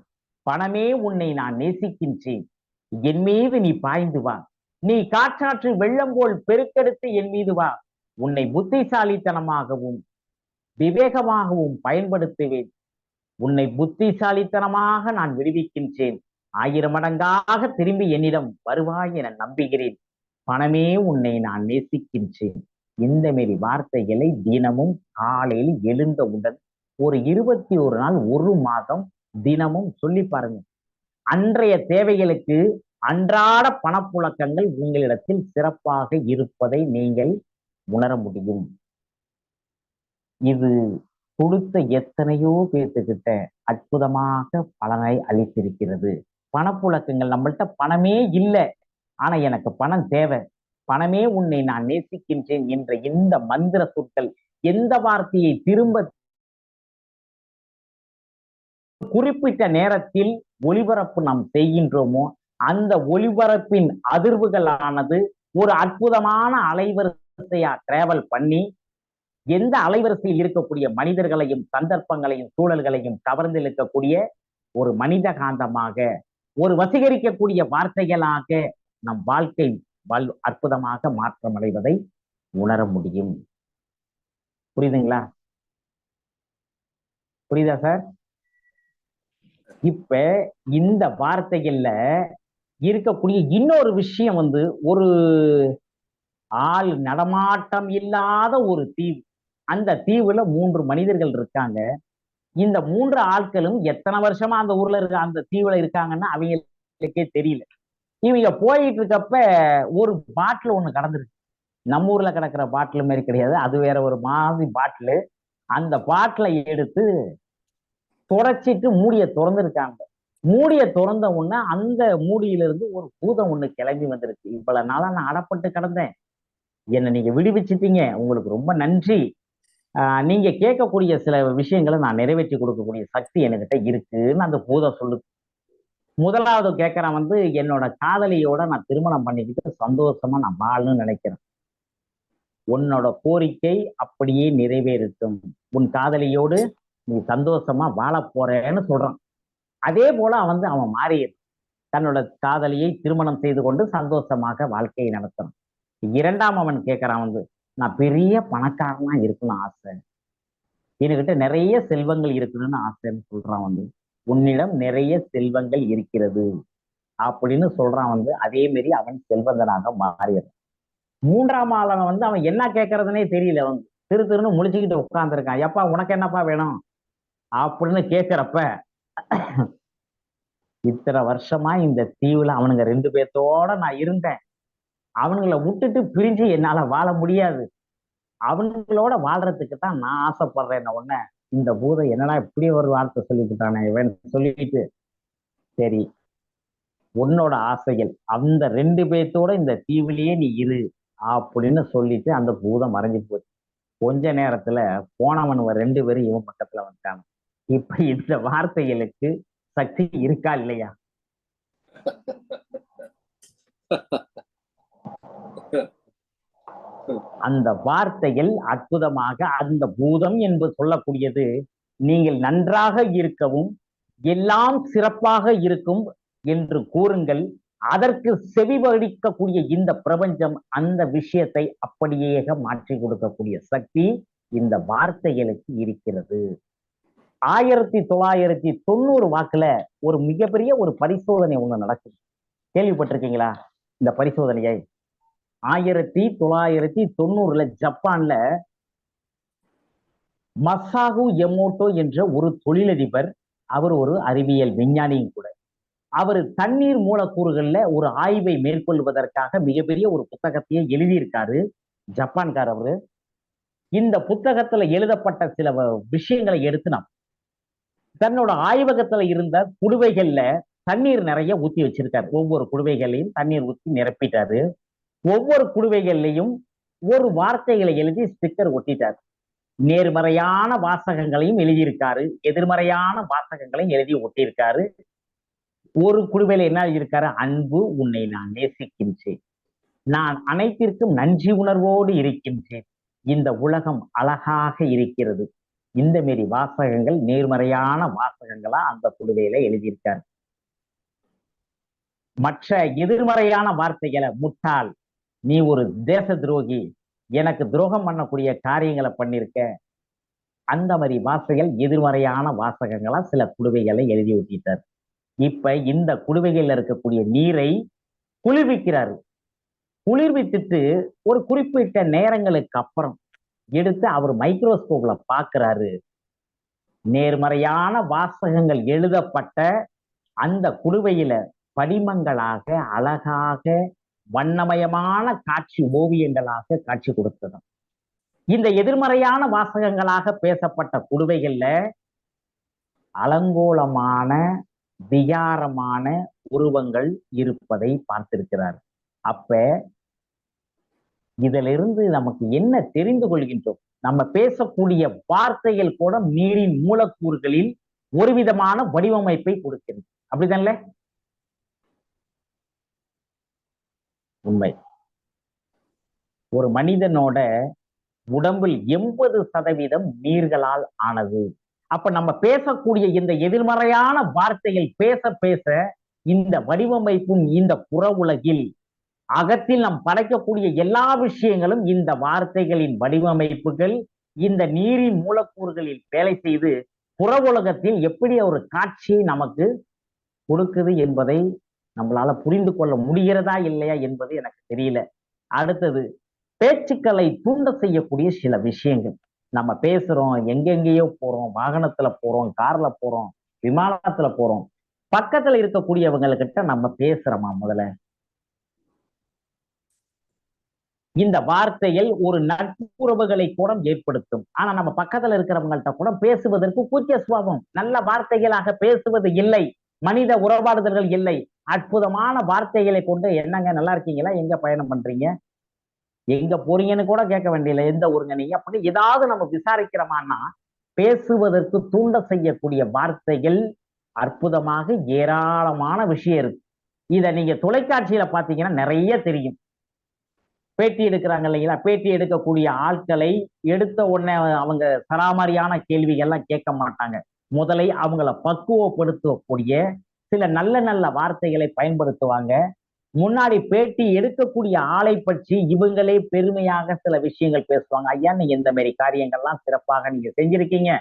பணமே உன்னை நான் நேசிக்கின்றேன், என் மீது நீ பாய்ந்து வா. நீ காற்றாற்று வெள்ளம் போல் பெருக்கெடுத்து என் மீது வா. உன்னை புத்திசாலித்தனமாகவும் விவேகமாகவும் பயன்படுத்துவேன். உன்னை புத்திசாலித்தனமாக நான் விடுவிக்கின்றேன். 1000 மடங்காக திரும்பி என்னிடம் வருவாய் என நம்புகிறேன். பணமே உன்னை நான் நேசிக்கின்றேன். இந்த மாரி வார்த்தைகளை தினமும் காலையில் எழுந்தவுடன் ஒரு 21 நாள், 1 மாதம் தினமும் சொல்லி பாருங்க. அன்றைய தேவைகளுக்கு அன்றாட பணப்புழக்கங்கள் உங்களிடத்தில் சிறப்பாக இருப்பதை நீங்கள் உணர முடியும். இது கொடுத்த எத்தனையோ பேர்த்துக்கிட்ட அற்புதமாக பலனை அளித்திருக்கிறது. பணப்புழக்கங்கள், நம்மள்ட்ட பணமே இல்லை, ஆனா எனக்கு பணம் தேவை, பணமே உன்னை நான் நேசிக்கின்றேன் என்ற இந்த மந்திர சொற்கள், எந்த வார்த்தையை திரும்ப குறிப்பிட்ட நேரத்தில் ஒளிபரப்பு நாம் செய்கின்றோமோ அந்த ஒளிபரப்பின் அதிர்வுகளானது ஒரு அற்புதமான அலைவரிசையா டிராவல் பண்ணி எந்த அலைவரிசையில் இருக்கக்கூடிய மனிதர்களையும் சந்தர்ப்பங்களையும் சூழல்களையும் கவர்ந்து இழுக்கக்கூடிய ஒரு மனித காந்தமாக, ஒரு வசீகரிக்கக்கூடிய வார்த்தைகளாக நம் வாழ்க்கை அற்புதமாக மாற்றம் அடைவதை உணர முடியும். புரியுதுங்களா? புரியுதா சார்? இப்ப இந்த வார்த்தைகள்ல இருக்கக்கூடிய இன்னொரு விஷயம் ஒரு ஆள் நடமாட்டம் இல்லாத ஒரு தீவு. அந்த தீவுல 3 மனிதர்கள் இருக்காங்க. இந்த 3 ஆட்களும் எத்தனை வருஷமா அந்த ஊர்ல அந்த தீவுல இருக்காங்கன்னா அவங்களுக்கே தெரியல. இவங்க போயிட்டு இருக்கப்ப ஒரு பாட்டில் ஒண்ணு கடந்துருக்கு. நம்ம ஊர்ல கிடக்கிற பாட்டில் மாதிரி கிடையாது, அது வேற ஒரு மாதிரி பாட்டில். அந்த பாட்டிலை எடுத்து தொடச்சிட்டு மூடிய திறந்துருக்காங்க. மூடிய திறந்த உடனே அந்த மூடியிலிருந்து ஒரு பூதம் ஒண்ணு கிளம்பி வந்துருச்சு. இவ்வளவு நாளா நான் அடப்பட்டு கிடந்தேன், என்னை நீங்க விடுவிச்சிட்டீங்க, உங்களுக்கு ரொம்ப நன்றி. நீங்க கேட்கக்கூடிய சில விஷயங்களை நான் நிறைவேற்றி கொடுக்கக்கூடிய சக்தி என்கிட்ட இருக்குன்னு அந்த பூதம் சொல்லுது. முதலாவது கேட்கறான் வந்து, என்னோட காதலியோட நான் திருமணம் பண்ணிக்கிட்டு சந்தோஷமா நான் வாழணும்னு நினைக்கிறேன். உன்னோட கோரிக்கை அப்படியே நிறைவேறட்டும், உன் காதலியோடு நீ சந்தோஷமா வாழ போறேன்னு சொல்றான். அதே போல அவன் மாறிடு தன்னோட காதலியை திருமணம் செய்து கொண்டு சந்தோஷமாக வாழ்க்கையை நடத்துறான். இரண்டாம் அவன் கேட்கறான் வந்து, நான் பெரிய பணக்காரனா இருக்கணும்னு ஆசை, என்கிட்ட நிறைய செல்வங்கள் இருக்கணும்னு ஆசைன்னு சொல்றான் வந்து. உன்னிடம் நிறைய செல்வங்கள் இருக்கிறது அப்படின்னு சொல்றான் வந்து. அதே மாதிரி அவன் செல்வந்தனாக மாறிடுறான். மூன்றாம் ஆளவன் வந்து அவன் என்ன கேட்கறதுனே தெரியல, வந்து திரு திருன்னு முழிச்சுக்கிட்டு உட்கார்ந்துருக்கான். எப்பா உனக்கு என்னப்பா வேணும் அப்படின்னு கேட்கிறப்ப, இத்தனை வருஷமா இந்த தீவுல அவனுங்க 2 பேர்த்தோட நான் இருந்தேன், அவனுங்களை விட்டுட்டு பிரிஞ்சு என்னால வாழ முடியாது, அவனுங்களோட வாழ்றதுக்கு தான் நான் ஆசைப்படுறேன். உடனே இந்த பூதம் என்னடா இப்படி ஒரு வார்த்தை சொல்லிவிட்டானே இவன் சொல்லிட்டு, சரி உன்னோட ஆசைகள் அந்த 2 பேர்த்தோட இந்த தீவுலயே நீ இரு அப்படின்னு சொல்லிட்டு அந்த பூதம் மறைஞ்சு போச்சு. கொஞ்ச நேரத்துல போனவன் 2 பேரும் இவன் பக்கத்துல வந்துட்டாங்க. இப்ப இந்த வார்த்தைகளுக்கு சக்தி இருக்கா இல்லையா? அந்த வார்த்தைகள் அற்புதமாக, அந்த பூதம் என்று சொல்லக்கூடியது, நீங்கள் நன்றாக இருக்கவும் எல்லாம் சிறப்பாக இருக்கும் என்று கூறுங்கள், அதற்கு செவிவடிக்கக்கூடிய இந்த பிரபஞ்சம் அந்த விஷயத்தை அப்படியே மாற்றி கொடுக்கக்கூடிய சக்தி இந்த வார்த்தைகளுக்கு இருக்கிறது. 1990 வாக்குல ஒரு மிகப்பெரிய ஒரு பரிசோதனை ஒண்ணு நடக்குது. கேள்விப்பட்டிருக்கீங்களா இந்த பரிசோதனையை? 1990 ஜப்பான்ல மசாகு எமோட்டோ என்ற ஒரு தொழிலதிபர், அவர் ஒரு அறிவியல் விஞ்ஞானியும் கூட. அவர் தண்ணீர் மூலக்கூறுகள்ல ஒரு ஆய்வை மேற்கொள்வதற்காக மிகப்பெரிய ஒரு புத்தகத்தையே எழுதியிருக்காரு ஜப்பான்கார் அவரு. இந்த புத்தகத்துல எழுதப்பட்ட சில விஷயங்களை எடுத்து நாம் தன்னோட ஆய்வகத்துல இருந்த குடுவைகள்ல தண்ணீர் நிறைய ஊத்தி வச்சிருக்காரு. ஒவ்வொரு குடுவைகளையும் தண்ணீர் ஊத்தி நிரப்பிட்டாரு. ஒவ்வொரு குடுவைகள்லையும் ஒரு வார்த்தைகளை எழுதி ஸ்டிக்கர் ஒட்டிட்டார். நேர்மறையான வாசகங்களையும் எழுதியிருக்காரு, எதிர்மறையான வாசகங்களையும் எழுதி ஒட்டியிருக்காரு. ஒரு குடுவையில என்ன எழுதியிருக்காரு? அன்பு, உன்னை நான் நேசிக்கின்றேன், நான் அனைத்திற்கும் நன்றி உணர்வோடு இருக்கின்றேன், இந்த உலகம் அழகாக இருக்கிறது. இந்த மாரி வாசகங்கள் நேர்மறையான வாசகங்களா அந்த குடுவையில எழுதியிருக்காரு. மற்ற எதிர்மறையான வார்த்தைகளை, முட்டாள், நீ ஒரு தேச துரோகி, எனக்கு துரோகம் பண்ணக்கூடிய காரியங்களை பண்ணிருக்க, அந்த மாதிரி வாசைகள் எதிர்மறையான வாசகங்களா சில குடுவைகளை எழுதி விட்டார். இப்ப இந்த குடுவைகள்ல இருக்கக்கூடிய நீரை குளிர்விக்கிறாரு. குளிர்வித்துட்டு ஒரு குறிப்பிட்ட நேரங்களுக்கு அப்புறம் எடுத்து அவர் மைக்ரோஸ்கோப்ல பாக்குறாரு. நேர்மறையான வாசகங்கள் எழுதப்பட்ட அந்த குடுவையில படிமங்களாக அழகாக வண்ணமயமான காட்சி ஓவியங்களாக காட்சி கொடுத்தது. இந்த எதிர்மறையான வாசகங்களாக பேசப்பட்ட குடுவைகள்ல அலங்கோலமான விகாரமான உருவங்கள் இருப்பதை பார்த்திருக்கிறார். அப்ப இதிலிருந்து நமக்கு என்ன தெரிந்து கொள்கின்றோம்? நம்ம பேசக்கூடிய வார்த்தைகள் கூட நீரின் மூலக்கூறுகளில் ஒரு விதமான வடிவமைப்பை கொடுக்கிறது. அப்படிதான்ல? உண்மை. ஒரு மனிதனோட உடம்பில் 80% நீர்களால் ஆனது. அப்ப நம்ம பேசக்கூடிய இந்த எதிர்மறையான வார்த்தைகள் பேச பேச இந்த வடிவமைப்பும் இந்த புற உலகில் அகத்தில் நாம் படைக்கக்கூடிய எல்லா விஷயங்களும் இந்த வார்த்தைகளின் வடிவமைப்புகள் இந்த நீரின் மூலக்கூறுகளில் வேலை செய்து புற உலகத்தில் எப்படி ஒரு காட்சியை நமக்கு கொடுக்குது என்பதை நம்மளால புரிந்து கொள்ள முடிகிறதா இல்லையா என்பது எனக்கு தெரியல. அடுத்தது, பேச்சுக்களை தூண்ட செய்யக்கூடிய சில விஷயங்கள். நம்ம பேசுறோம், எங்கெங்கேயோ போறோம், வாகனத்துல போறோம், கார்ல போறோம், விமானத்துல போறோம், பக்கத்துல இருக்கக்கூடியவங்ககிட்ட நம்ம பேசுறோமா? முதல்ல இந்த வார்த்தைகள் ஒரு நட்புறவுகளை கூட ஏற்படுத்தும். ஆனா நம்ம பக்கத்துல இருக்கிறவங்கள்ட்ட கூட பேசுவதற்கு கூச்ச சுபாவம், நல்ல வார்த்தைகளாக பேசுவது இல்லை. மனித உறவாடுதல்கள் இல்லை. அற்புதமான வார்த்தைகளை கொண்டு என்னங்க நல்லா இருக்கீங்களா, எங்க பயணம் பண்றீங்க, எங்க போறீங்கன்னு கூட கேட்க வேண்டியதில்லை, எந்த ஊருங்க நீங்க அப்படின்னு ஏதாவது நம்ம விசாரிக்கிறோமான்னா பேசுவதற்கு தூண்ட செய்யக்கூடிய வார்த்தைகள் அற்புதமாக ஏராளமான விஷயம் இருக்கு. இத நீங்க தொலைக்காட்சியில பாத்தீங்கன்னா நிறைய தெரியும். பேட்டி எடுக்கிறாங்க இல்லைங்களா, பேட்டி எடுக்கக்கூடிய ஆட்களை எடுத்த உடனே அவங்க சராமாரியான கேள்விகள்லாம் கேட்க மாட்டாங்க. முதலை அவங்கள பக்குவப்படுத்தக்கூடிய சில நல்ல நல்ல வார்த்தைகளை பயன்படுத்துவாங்க. முன்னாடி பேட்டி எடுக்கக்கூடிய ஆளை பற்றி இவங்களே பெருமையாக சில விஷயங்கள் பேசுவாங்க. ஐயா, நீங்க இந்த மாதிரி காரியங்கள்லாம் சிறப்பாக நீங்க செஞ்சிருக்கீங்க,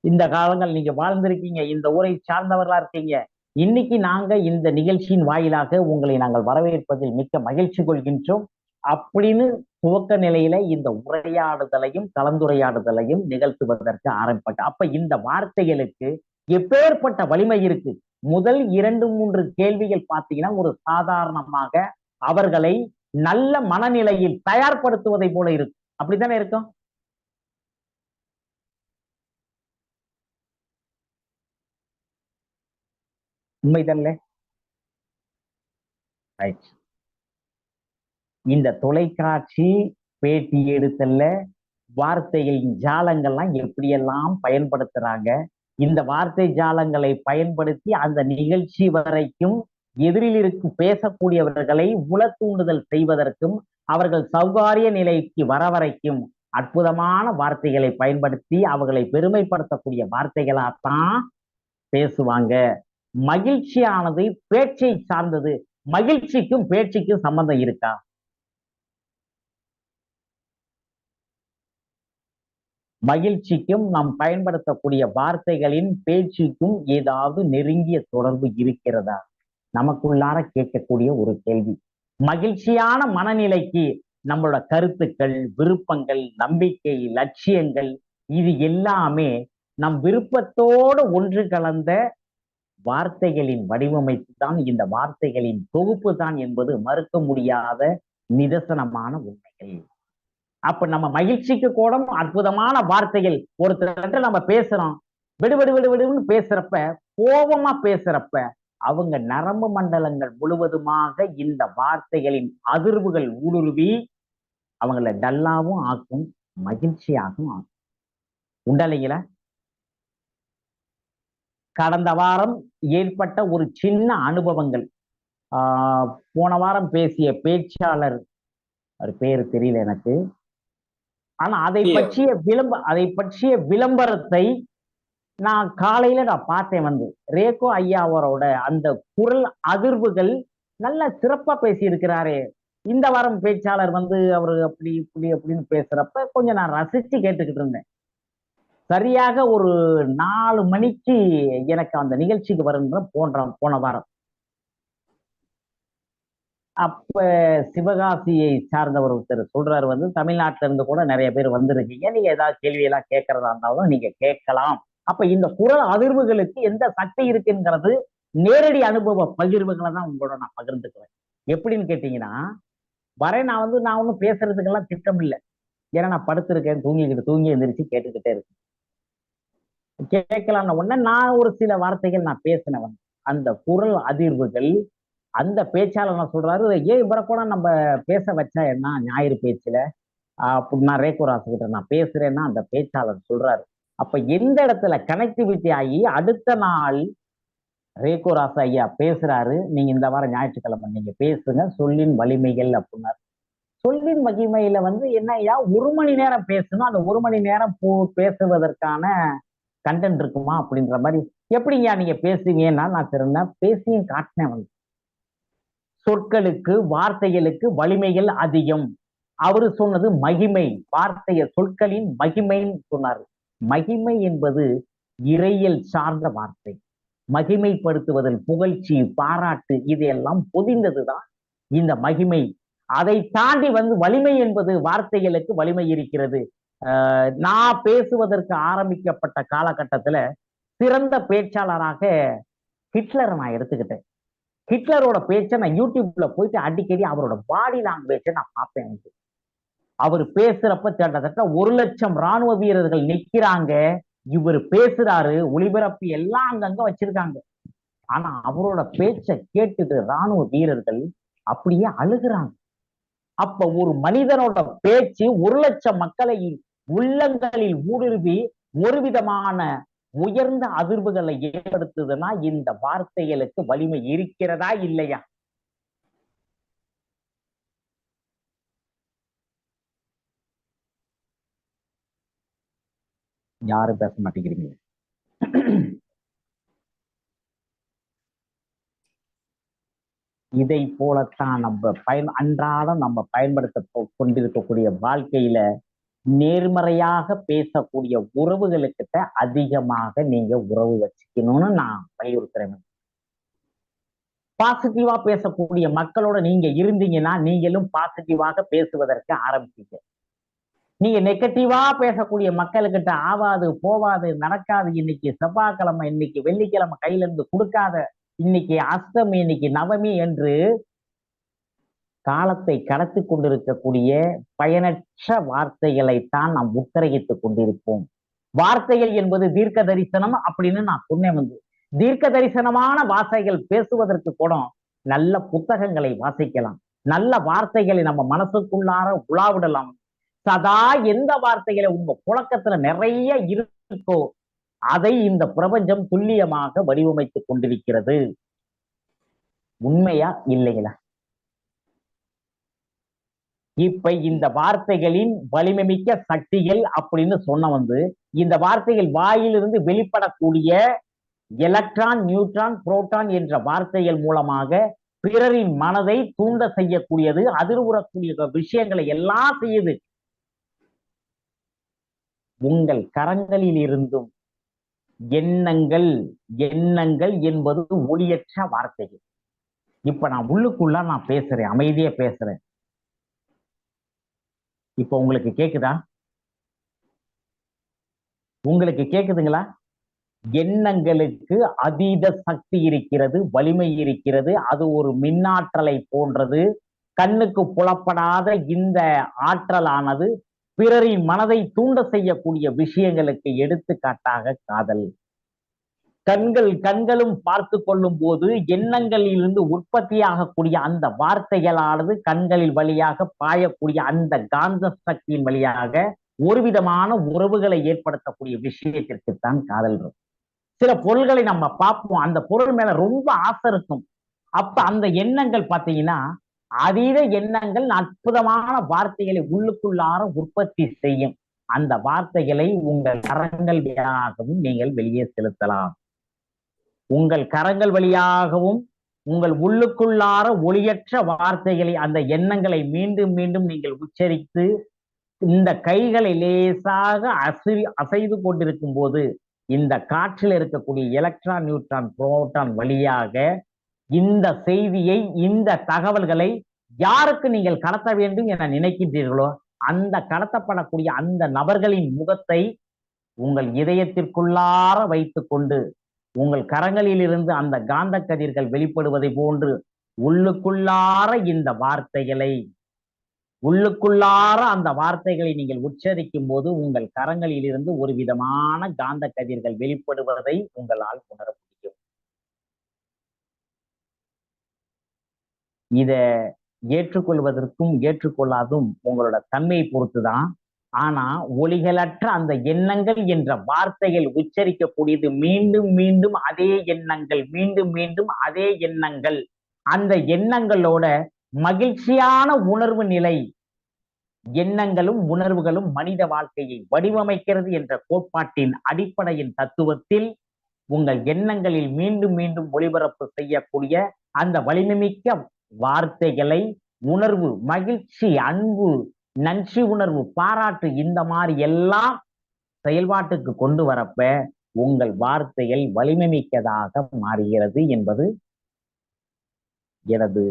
இந்த காலங்கள் நீங்க வாழ்ந்திருக்கீங்க, இந்த ஊரை சார்ந்தவர்களா இருக்கீங்க, இன்னைக்கு நாங்க இந்த நிகழ்ச்சியின் வாயிலாக உங்களை நாங்கள் வரவேற்பதில் மிக்க மகிழ்ச்சி கொள்கின்றோம் அப்படின்னு துவக்க நிலையில இந்த உரையாடுதலையும் கலந்துரையாடுதலையும் நிகழ்த்துவதற்கு ஆரம்பிப்பாங்க. அப்ப இந்த வார்த்தைகளுக்கு எப்பேற்பட்ட வலிமை இருக்கு. முதல் 2-3 கேள்விகள் பார்த்தீங்கன்னா ஒரு சாதாரணமாக அவர்களை நல்ல மனநிலையில் தயார்படுத்துவதை போல இருக்கு. அப்படித்தானே இருக்கும். உண்மைதல்ல. இந்த தொலைக்காட்சி பேட்டி எடுத்தல்ல வார்த்தைகளின் ஜாலங்கள்லாம் எப்படியெல்லாம் பயன்படுத்துறாங்க. இந்த வார்த்தை ஜாலங்களை பயன்படுத்தி அந்த நிகழ்ச்சி வரைக்கும் எதிரில் இருக்கும் பேசக்கூடியவர்களை உளத்தூண்டுதல் செய்வதற்கும் அவர்கள் சௌகாரிய நிலைக்கு வர வரைக்கும் அற்புதமான வார்த்தைகளை பயன்படுத்தி அவர்களை பெருமைப்படுத்தக்கூடிய வார்த்தைகளாத்தான் பேசுவாங்க. மகிழ்ச்சியானது பேச்சை சார்ந்தது. மகிழ்ச்சிக்கும் பேச்சுக்கும் சம்பந்தம் இருக்கா? மகிழ்ச்சிக்கும் நாம் பயன்படுத்தக்கூடிய வார்த்தைகளின் பேச்சுக்கும் ஏதாவது நெருங்கிய தொடர்பு இருக்கிறதா? நமக்குள்ளார கேட்கக்கூடிய ஒரு கேள்வி. மகிழ்ச்சியான மனநிலைக்கு நம்மளோட கருத்துக்கள், விருப்பங்கள், நம்பிக்கை, லட்சியங்கள் இது எல்லாமே நம் விருப்பத்தோடு ஒன்று கலந்த வார்த்தைகளின் வடிவமைப்பு தான், இந்த வார்த்தைகளின் தொகுப்பு தான் என்பது மறுக்க முடியாத நிதர்சனமான உண்மைகள். அப்ப நம்ம மகிழ்ச்சிக்கு கூட அற்புதமான வார்த்தைகள். ஒருத்தர் நம்ம பேசுறோம், விடு விடுன்னு பேசுறப்ப, கோபமா பேசுறப்ப அவங்க நரம்பு மண்டலங்கள் முழுவதுமாக இந்த வார்த்தைகளின் அதிர்வுகள் ஊடுருவி அவங்கள டல்லாவும் ஆக்கும், மகிழ்ச்சியாகவும் ஆக்கும். உண்டல்லைங்களா? கடந்த வாரம் ஏற்பட்ட ஒரு சின்ன அனுபவங்கள். போன வாரம் பேசிய பேச்சாளர், அவர் பேரு தெரியல எனக்கு, ஆனா அதை பற்றிய விளம்பரத்தை நான் காலையில பார்த்தேன். ரேகோ ஐயா அவரோட அந்த குரல் அதிர்வுகள் நல்ல சிறப்பா பேசி இருக்கிறாரு. இந்த வாரம் பேச்சாளர் அவரு அப்படி இப்படி அப்படின்னு பேசுறப்ப கொஞ்சம் நான் ரசிச்சு கேட்டுக்கிட்டு இருந்தேன். சரியாக ஒரு 4 மணிக்கு எனக்கு அந்த நிகழ்ச்சிக்கு வருன்ற போன வாரம். அப்ப சிவகாசியை சார்ந்தவர் ஒருத்தர் சொல்றாரு, தமிழ்நாட்டில இருந்து கூட நிறைய பேர் வந்திருக்கீங்க, நீங்க ஏதாவது கேள்வியெல்லாம் கேட்கறதா இருந்தாலும் நீங்க கேட்கலாம். அப்ப இந்த குரல் அதிர்வுகளுக்கு எந்த சக்தி இருக்குங்கிறது நேரடி அனுபவ பகிர்வுகளை தான் உங்களோட நான் பகிர்ந்துக்குவேன். எப்படின்னு கேட்டீங்கன்னா, நான் ஒன்றும் பேசுறதுக்கெல்லாம் திட்டம் இல்லை. ஏன்னா நான் படுத்திருக்கேன், தூங்கி எந்திரிச்சு கேட்டுக்கிட்டே இருக்கேன். கேட்கலாம்னு உடனே நான் ஒரு சில வார்த்தைகள் நான் பேசினவன். அந்த குரல் அதிர்வுகள் அந்த பேச்சாளர் நான் சொல்றாரு, ஏன் இவரை கூட நம்ம பேச வச்சா என்ன ஞாயிறு பேச்சுல அப்படி நான் ரேகோராசு கிட்ட நான் பேசுறேன்னா அந்த பேச்சாளர் சொல்றாரு. அப்ப எந்த இடத்துல கனெக்டிவிட்டி ஆகி அடுத்த நாள் ரேகோராசு ஐயா பேசுறாரு, நீங்க இந்த வாரம் ஞாயிற்றுக்கிழமை நீங்க பேசுங்க, சொல்லின் வலிமைகள் அப்படின்னாரு. சொல்லின் வலிமையில என்ன ஐயா 1 மணி நேரம் பேசணும், அந்த 1 மணி நேரம் பேசுவதற்கான கண்டென்ட் இருக்குமா அப்படின்ற மாதிரி. எப்படிங்க நீங்க பேசுவீங்கன்னா நான் சிறந்த பேசியும் காட்டினேன். சொற்களுக்கு வார்த்தைகளுக்கு வலிமைகள் அதிகம். அவரு சொன்னது மகிமை, வார்த்தைய சொற்களின் மகிமைன்னு சொன்னாரு. மகிமை என்பது இறையியல் சார்ந்த வார்த்தை. மகிமைப்படுத்துவதில் புகழ்ச்சி, பாராட்டு இதையெல்லாம் பொதிந்ததுதான் இந்த மகிமை. அதை தாண்டி வலிமை என்பது வார்த்தைகளுக்கு வலிமை இருக்கிறது. நான் பேசுவதற்கு ஆரம்பிக்கப்பட்ட காலகட்டத்துல சிறந்த பேச்சாளராக ஹிட்லரை நான் எடுத்துக்கிட்டேன். ஹிட்லரோட பேச்சை நான் யூடியூப்ல போயிட்டு அடிக்கடி அவரோட பாடி லாங்குவேஜை நான் பார்ப்பேன். அவர் பேசுறப்ப கிட்டத்தட்ட 1 லட்சம் ராணுவ வீரர்கள் நிற்கிறாங்க, இவர் பேசுறாரு, ஒளிபரப்பி எல்லாம் அங்கங்க வச்சிருக்காங்க. ஆனா அவரோட பேச்சை கேட்டுட்டு ராணுவ வீரர்கள் அப்படியே அழுகுறாங்க. அப்ப ஒரு மனிதனோட பேச்சு 1,00,000 மக்களை உள்ளங்களில் ஊடுருவி ஒரு விதமான உயர்ந்த அதிர்வுகளை ஏற்படுத்துதுன்னா இந்த வார்த்தைகளுக்கு வலிமை இருக்கிறதா இல்லையா? யாரும் பேச மாட்டேங்கிறீங்க. இதை போலத்தான் நம்ம அன்றாடம் நம்ம பயன்படுத்த கொண்டிருக்கக்கூடிய வாழ்க்கையில நேர்மறையாக பேசக்கூடிய உறவுகளுக்கிட்ட அதிகமாக நீங்க உறவு வச்சுக்கணும்னு நான் வலியுறுத்துறேன். பாசிட்டிவா பேசக்கூடிய மக்களோட நீங்க இருந்தீங்கன்னா நீங்களும் பாசிட்டிவாக பேசுவதற்கு ஆரம்பிச்சீங்க. நீங்க நெகட்டிவா பேசக்கூடிய மக்களுக்கிட்ட ஆவாது போவாது நடக்காது, இன்னைக்கு செவ்வாய்க்கிழமை, இன்னைக்கு வெள்ளிக்கிழமை கையில இருந்து கொடுக்காத, இன்னைக்கு அஷ்டமி, இன்னைக்கு நவமி என்று காலத்தை கடத்தி கொண்டிருக்கக்கூடிய பயனற்ற வார்த்தைகளைத்தான் நாம் உத்தரகித்துக் கொண்டிருப்போம். வார்த்தைகள் என்பது தீர்க்க தரிசனம் அப்படின்னு நான் சொன்னேன். தீர்க்க தரிசனமான வார்த்தைகள் பேசுவதற்கு கூட நல்ல புத்தகங்களை வாசிக்கலாம், நல்ல வார்த்தைகளை நம்ம மனசுக்குள்ளார உலாவிடலாம். சதா எந்த வார்த்தைகளை உங்க புழக்கத்துல நிறைய இருக்கோ அதை இந்த பிரபஞ்சம் துல்லியமாக வடிவமைத்துக் கொண்டிருக்கிறது. உண்மையா இல்லைங்களா? இப்ப இந்த வார்த்தைகளின் வலிமை மிக்க சக்திகள் அப்படின்னு சொன்ன இந்த வார்த்தைகள் வாயிலிருந்து வெளிப்படக்கூடிய எலக்ட்ரான், நியூட்ரான், புரோட்டான் என்ற வார்த்தைகள் மூலமாக பிறரின் மனதை தூண்ட செய்யக்கூடியது, அதிர்வுறக்கூடிய விஷயங்களை எல்லாம் செய்யுது. உங்கள் கரங்களில் இருந்தும் எண்ணங்கள் எண்ணங்கள் என்பது ஒளியற்ற வார்த்தைகள். இப்ப நான் உள்ளுக்குள்ள நான் பேசுறேன், அமைதியா பேசுறேன். இப்ப உங்களுக்கு கேக்குதா? உங்களுக்கு கேக்குதுங்களா? எண்ணங்களுக்கு அதீத சக்தி இருக்கிறது, வலிமை இருக்கிறது. அது ஒரு மின்னாற்றலை போன்றது. கண்ணுக்கு புலப்படாத இந்த ஆற்றலானது பிறரின் மனதை தூண்ட செய்யக்கூடிய விஷயங்களுக்கு எடுத்துக்காட்டாக காதல். கண்களும் பார்த்து கொள்ளும் போது எண்ணங்களிலிருந்து உற்பத்தியாகக்கூடிய அந்த வார்த்தைகளானது கண்களில் வழியாக பாயக்கூடிய அந்த காந்த சக்தியின் வழியாக ஒரு விதமான உறவுகளை ஏற்படுத்தக்கூடிய விஷயத்திற்குத்தான் காதல் இருக்கும். சில பொருள்களை நம்ம பார்ப்போம், அந்த பொருள் மேல ரொம்ப ஆசை இருக்கும். அப்ப அந்த எண்ணங்கள் பார்த்தீங்கன்னா அதீத எண்ணங்கள் அற்புதமான வார்த்தைகளை உள்ளுக்குள்ளார உற்பத்தி செய்யும். அந்த வார்த்தைகளை உங்கள் கரங்கள் வழியாகவும் நீங்கள் வெளியே செலுத்தலாம். உங்கள் கரங்கள் வழியாகவும் உங்கள் உள்ளுக்குள்ளார ஒளியற்ற வார்த்தைகளை, அந்த எண்ணங்களை மீண்டும் மீண்டும் நீங்கள் உச்சரித்து இந்த கைகளை லேசாக அசைது கொண்டிருக்கும் போது இந்த காற்றில் இருக்கக்கூடிய எலக்ட்ரான், நியூட்ரான், புரோட்டான் வழியாக இந்த செய்தியை, இந்த தகவல்களை யாருக்கு நீங்கள் கடத்த வேண்டும் என நினைக்கின்றீர்களோ அந்த கடத்தப்படக்கூடிய அந்த நபர்களின் முகத்தை உங்கள் இதயத்திற்குள்ளார வைத்துக் கொண்டு உங்கள் கரங்களில் இருந்து அந்த காந்த கதிர்கள் வெளிப்படுவதை போன்று உள்ளுக்குள்ளார இந்த வார்த்தைகளை, உள்ளுக்குள்ளார அந்த வார்த்தைகளை நீங்கள் உச்சரிக்கும் போது உங்கள் கரங்களில் இருந்து ஒரு விதமான காந்த கதிர்கள் வெளிப்படுவதை உங்களால் உணர முடியும். இத ஏற்றுக்கொள்வதற்கும் ஏற்றுக்கொள்ளாதும் உங்களோட தன்மையை பொறுத்துதான். ஆனா ஒளிகளற்ற அந்த எண்ணங்கள் என்ற வார்த்தைகள் உச்சரிக்கக்கூடியது மீண்டும் மீண்டும் அதே எண்ணங்கள், மீண்டும் மீண்டும் அதே எண்ணங்கள். அந்த எண்ணங்களோட மகிழ்ச்சியான உணர்வு நிலை, எண்ணங்களும் உணர்வுகளும் மனித வாழ்க்கையை வடிவமைக்கிறது என்ற கோட்பாட்டின் அடிப்படையின் தத்துவத்தில் உங்கள் எண்ணங்களில் மீண்டும் மீண்டும் ஒளிபரப்பு செய்யக்கூடிய அந்த வலிமைமிக்க வார்த்தைகளை, உணர்வு, மகிழ்ச்சி, அன்பு, நன்றி உணர்வு, பாராட்டு, இந்த மாதிரி எல்லாம் செயல்பாட்டுக்கு கொண்டு வரப்ப உங்கள் வார்த்தைகள் வலிமை மிக்கதாக மாறுகிறது என்பது எனது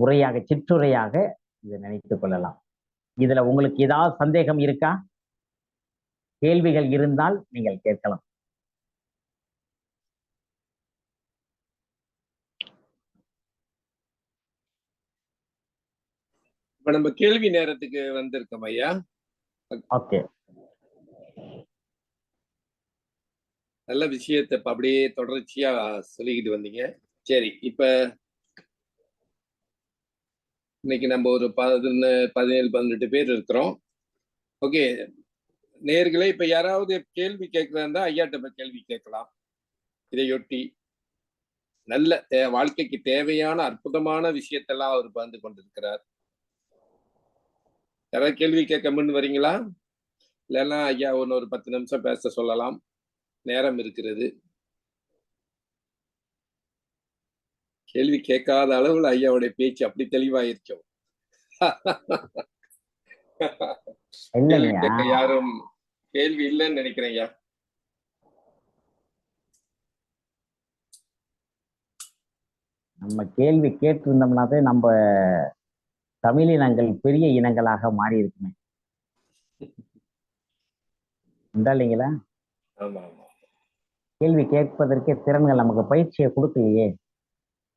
உரையாக, சிற்றுரையாக இதை நினைத்துக் கொள்ளலாம். இதுல உங்களுக்கு ஏதாவது சந்தேகம் இருக்கா? கேள்விகள் இருந்தால் நீங்கள் கேட்கலாம். இப்ப நம்ம கேள்வி நேரத்துக்கு வந்திருக்கோம் ஐயா. ஓகே. நல்ல விஷயத்த இப்ப அப்படியே தொடர்ச்சியா சொல்லிக்கிட்டு வந்தீங்க. சரி, இப்ப இன்னைக்கு நம்ம ஒரு 17, 18 பேர் இருக்கிறோம். ஓகே. நேயர்களே, இப்ப யாராவது கேள்வி கேட்கிறதா இருந்தா ஐயாட்ட போய் கேள்வி கேட்கலாம். இதையொட்டி நல்ல வாழ்க்கைக்கு தேவையான அற்புதமான விஷயத்தெல்லாம் அவர் பகிர்ந்து கொண்டிருக்கிறார். யாராவது கேள்வி கேட்க முன் வரீங்களா? இல்லன்னா ஐயா இன்னொரு 10 நிமிஷம் பேச சொல்லலாம். நேரம் இருக்கிறது. கேள்வி கேட்காத அளவுல ஐயாவுடைய பேச்சு அப்படி தெளிவாயிருக்கும். கேள்வி இல்லைங்கய்யா, கேட்க யாரும் கேள்வி இல்லைன்னு நினைக்கிறேன் ஐயா. நம்ம கேள்வி கேட்டிருந்தோம்னாவே நம்ம தமிழினங்கள் பெரிய இனங்களாக மாறி இருக்குமே. உண்டா இல்லைங்களா? ஆமா, ஆமா. கேள்வி கேட்பதற்கே திறன்கள் நமக்கு பயிற்சியை கொடுக்கலையே.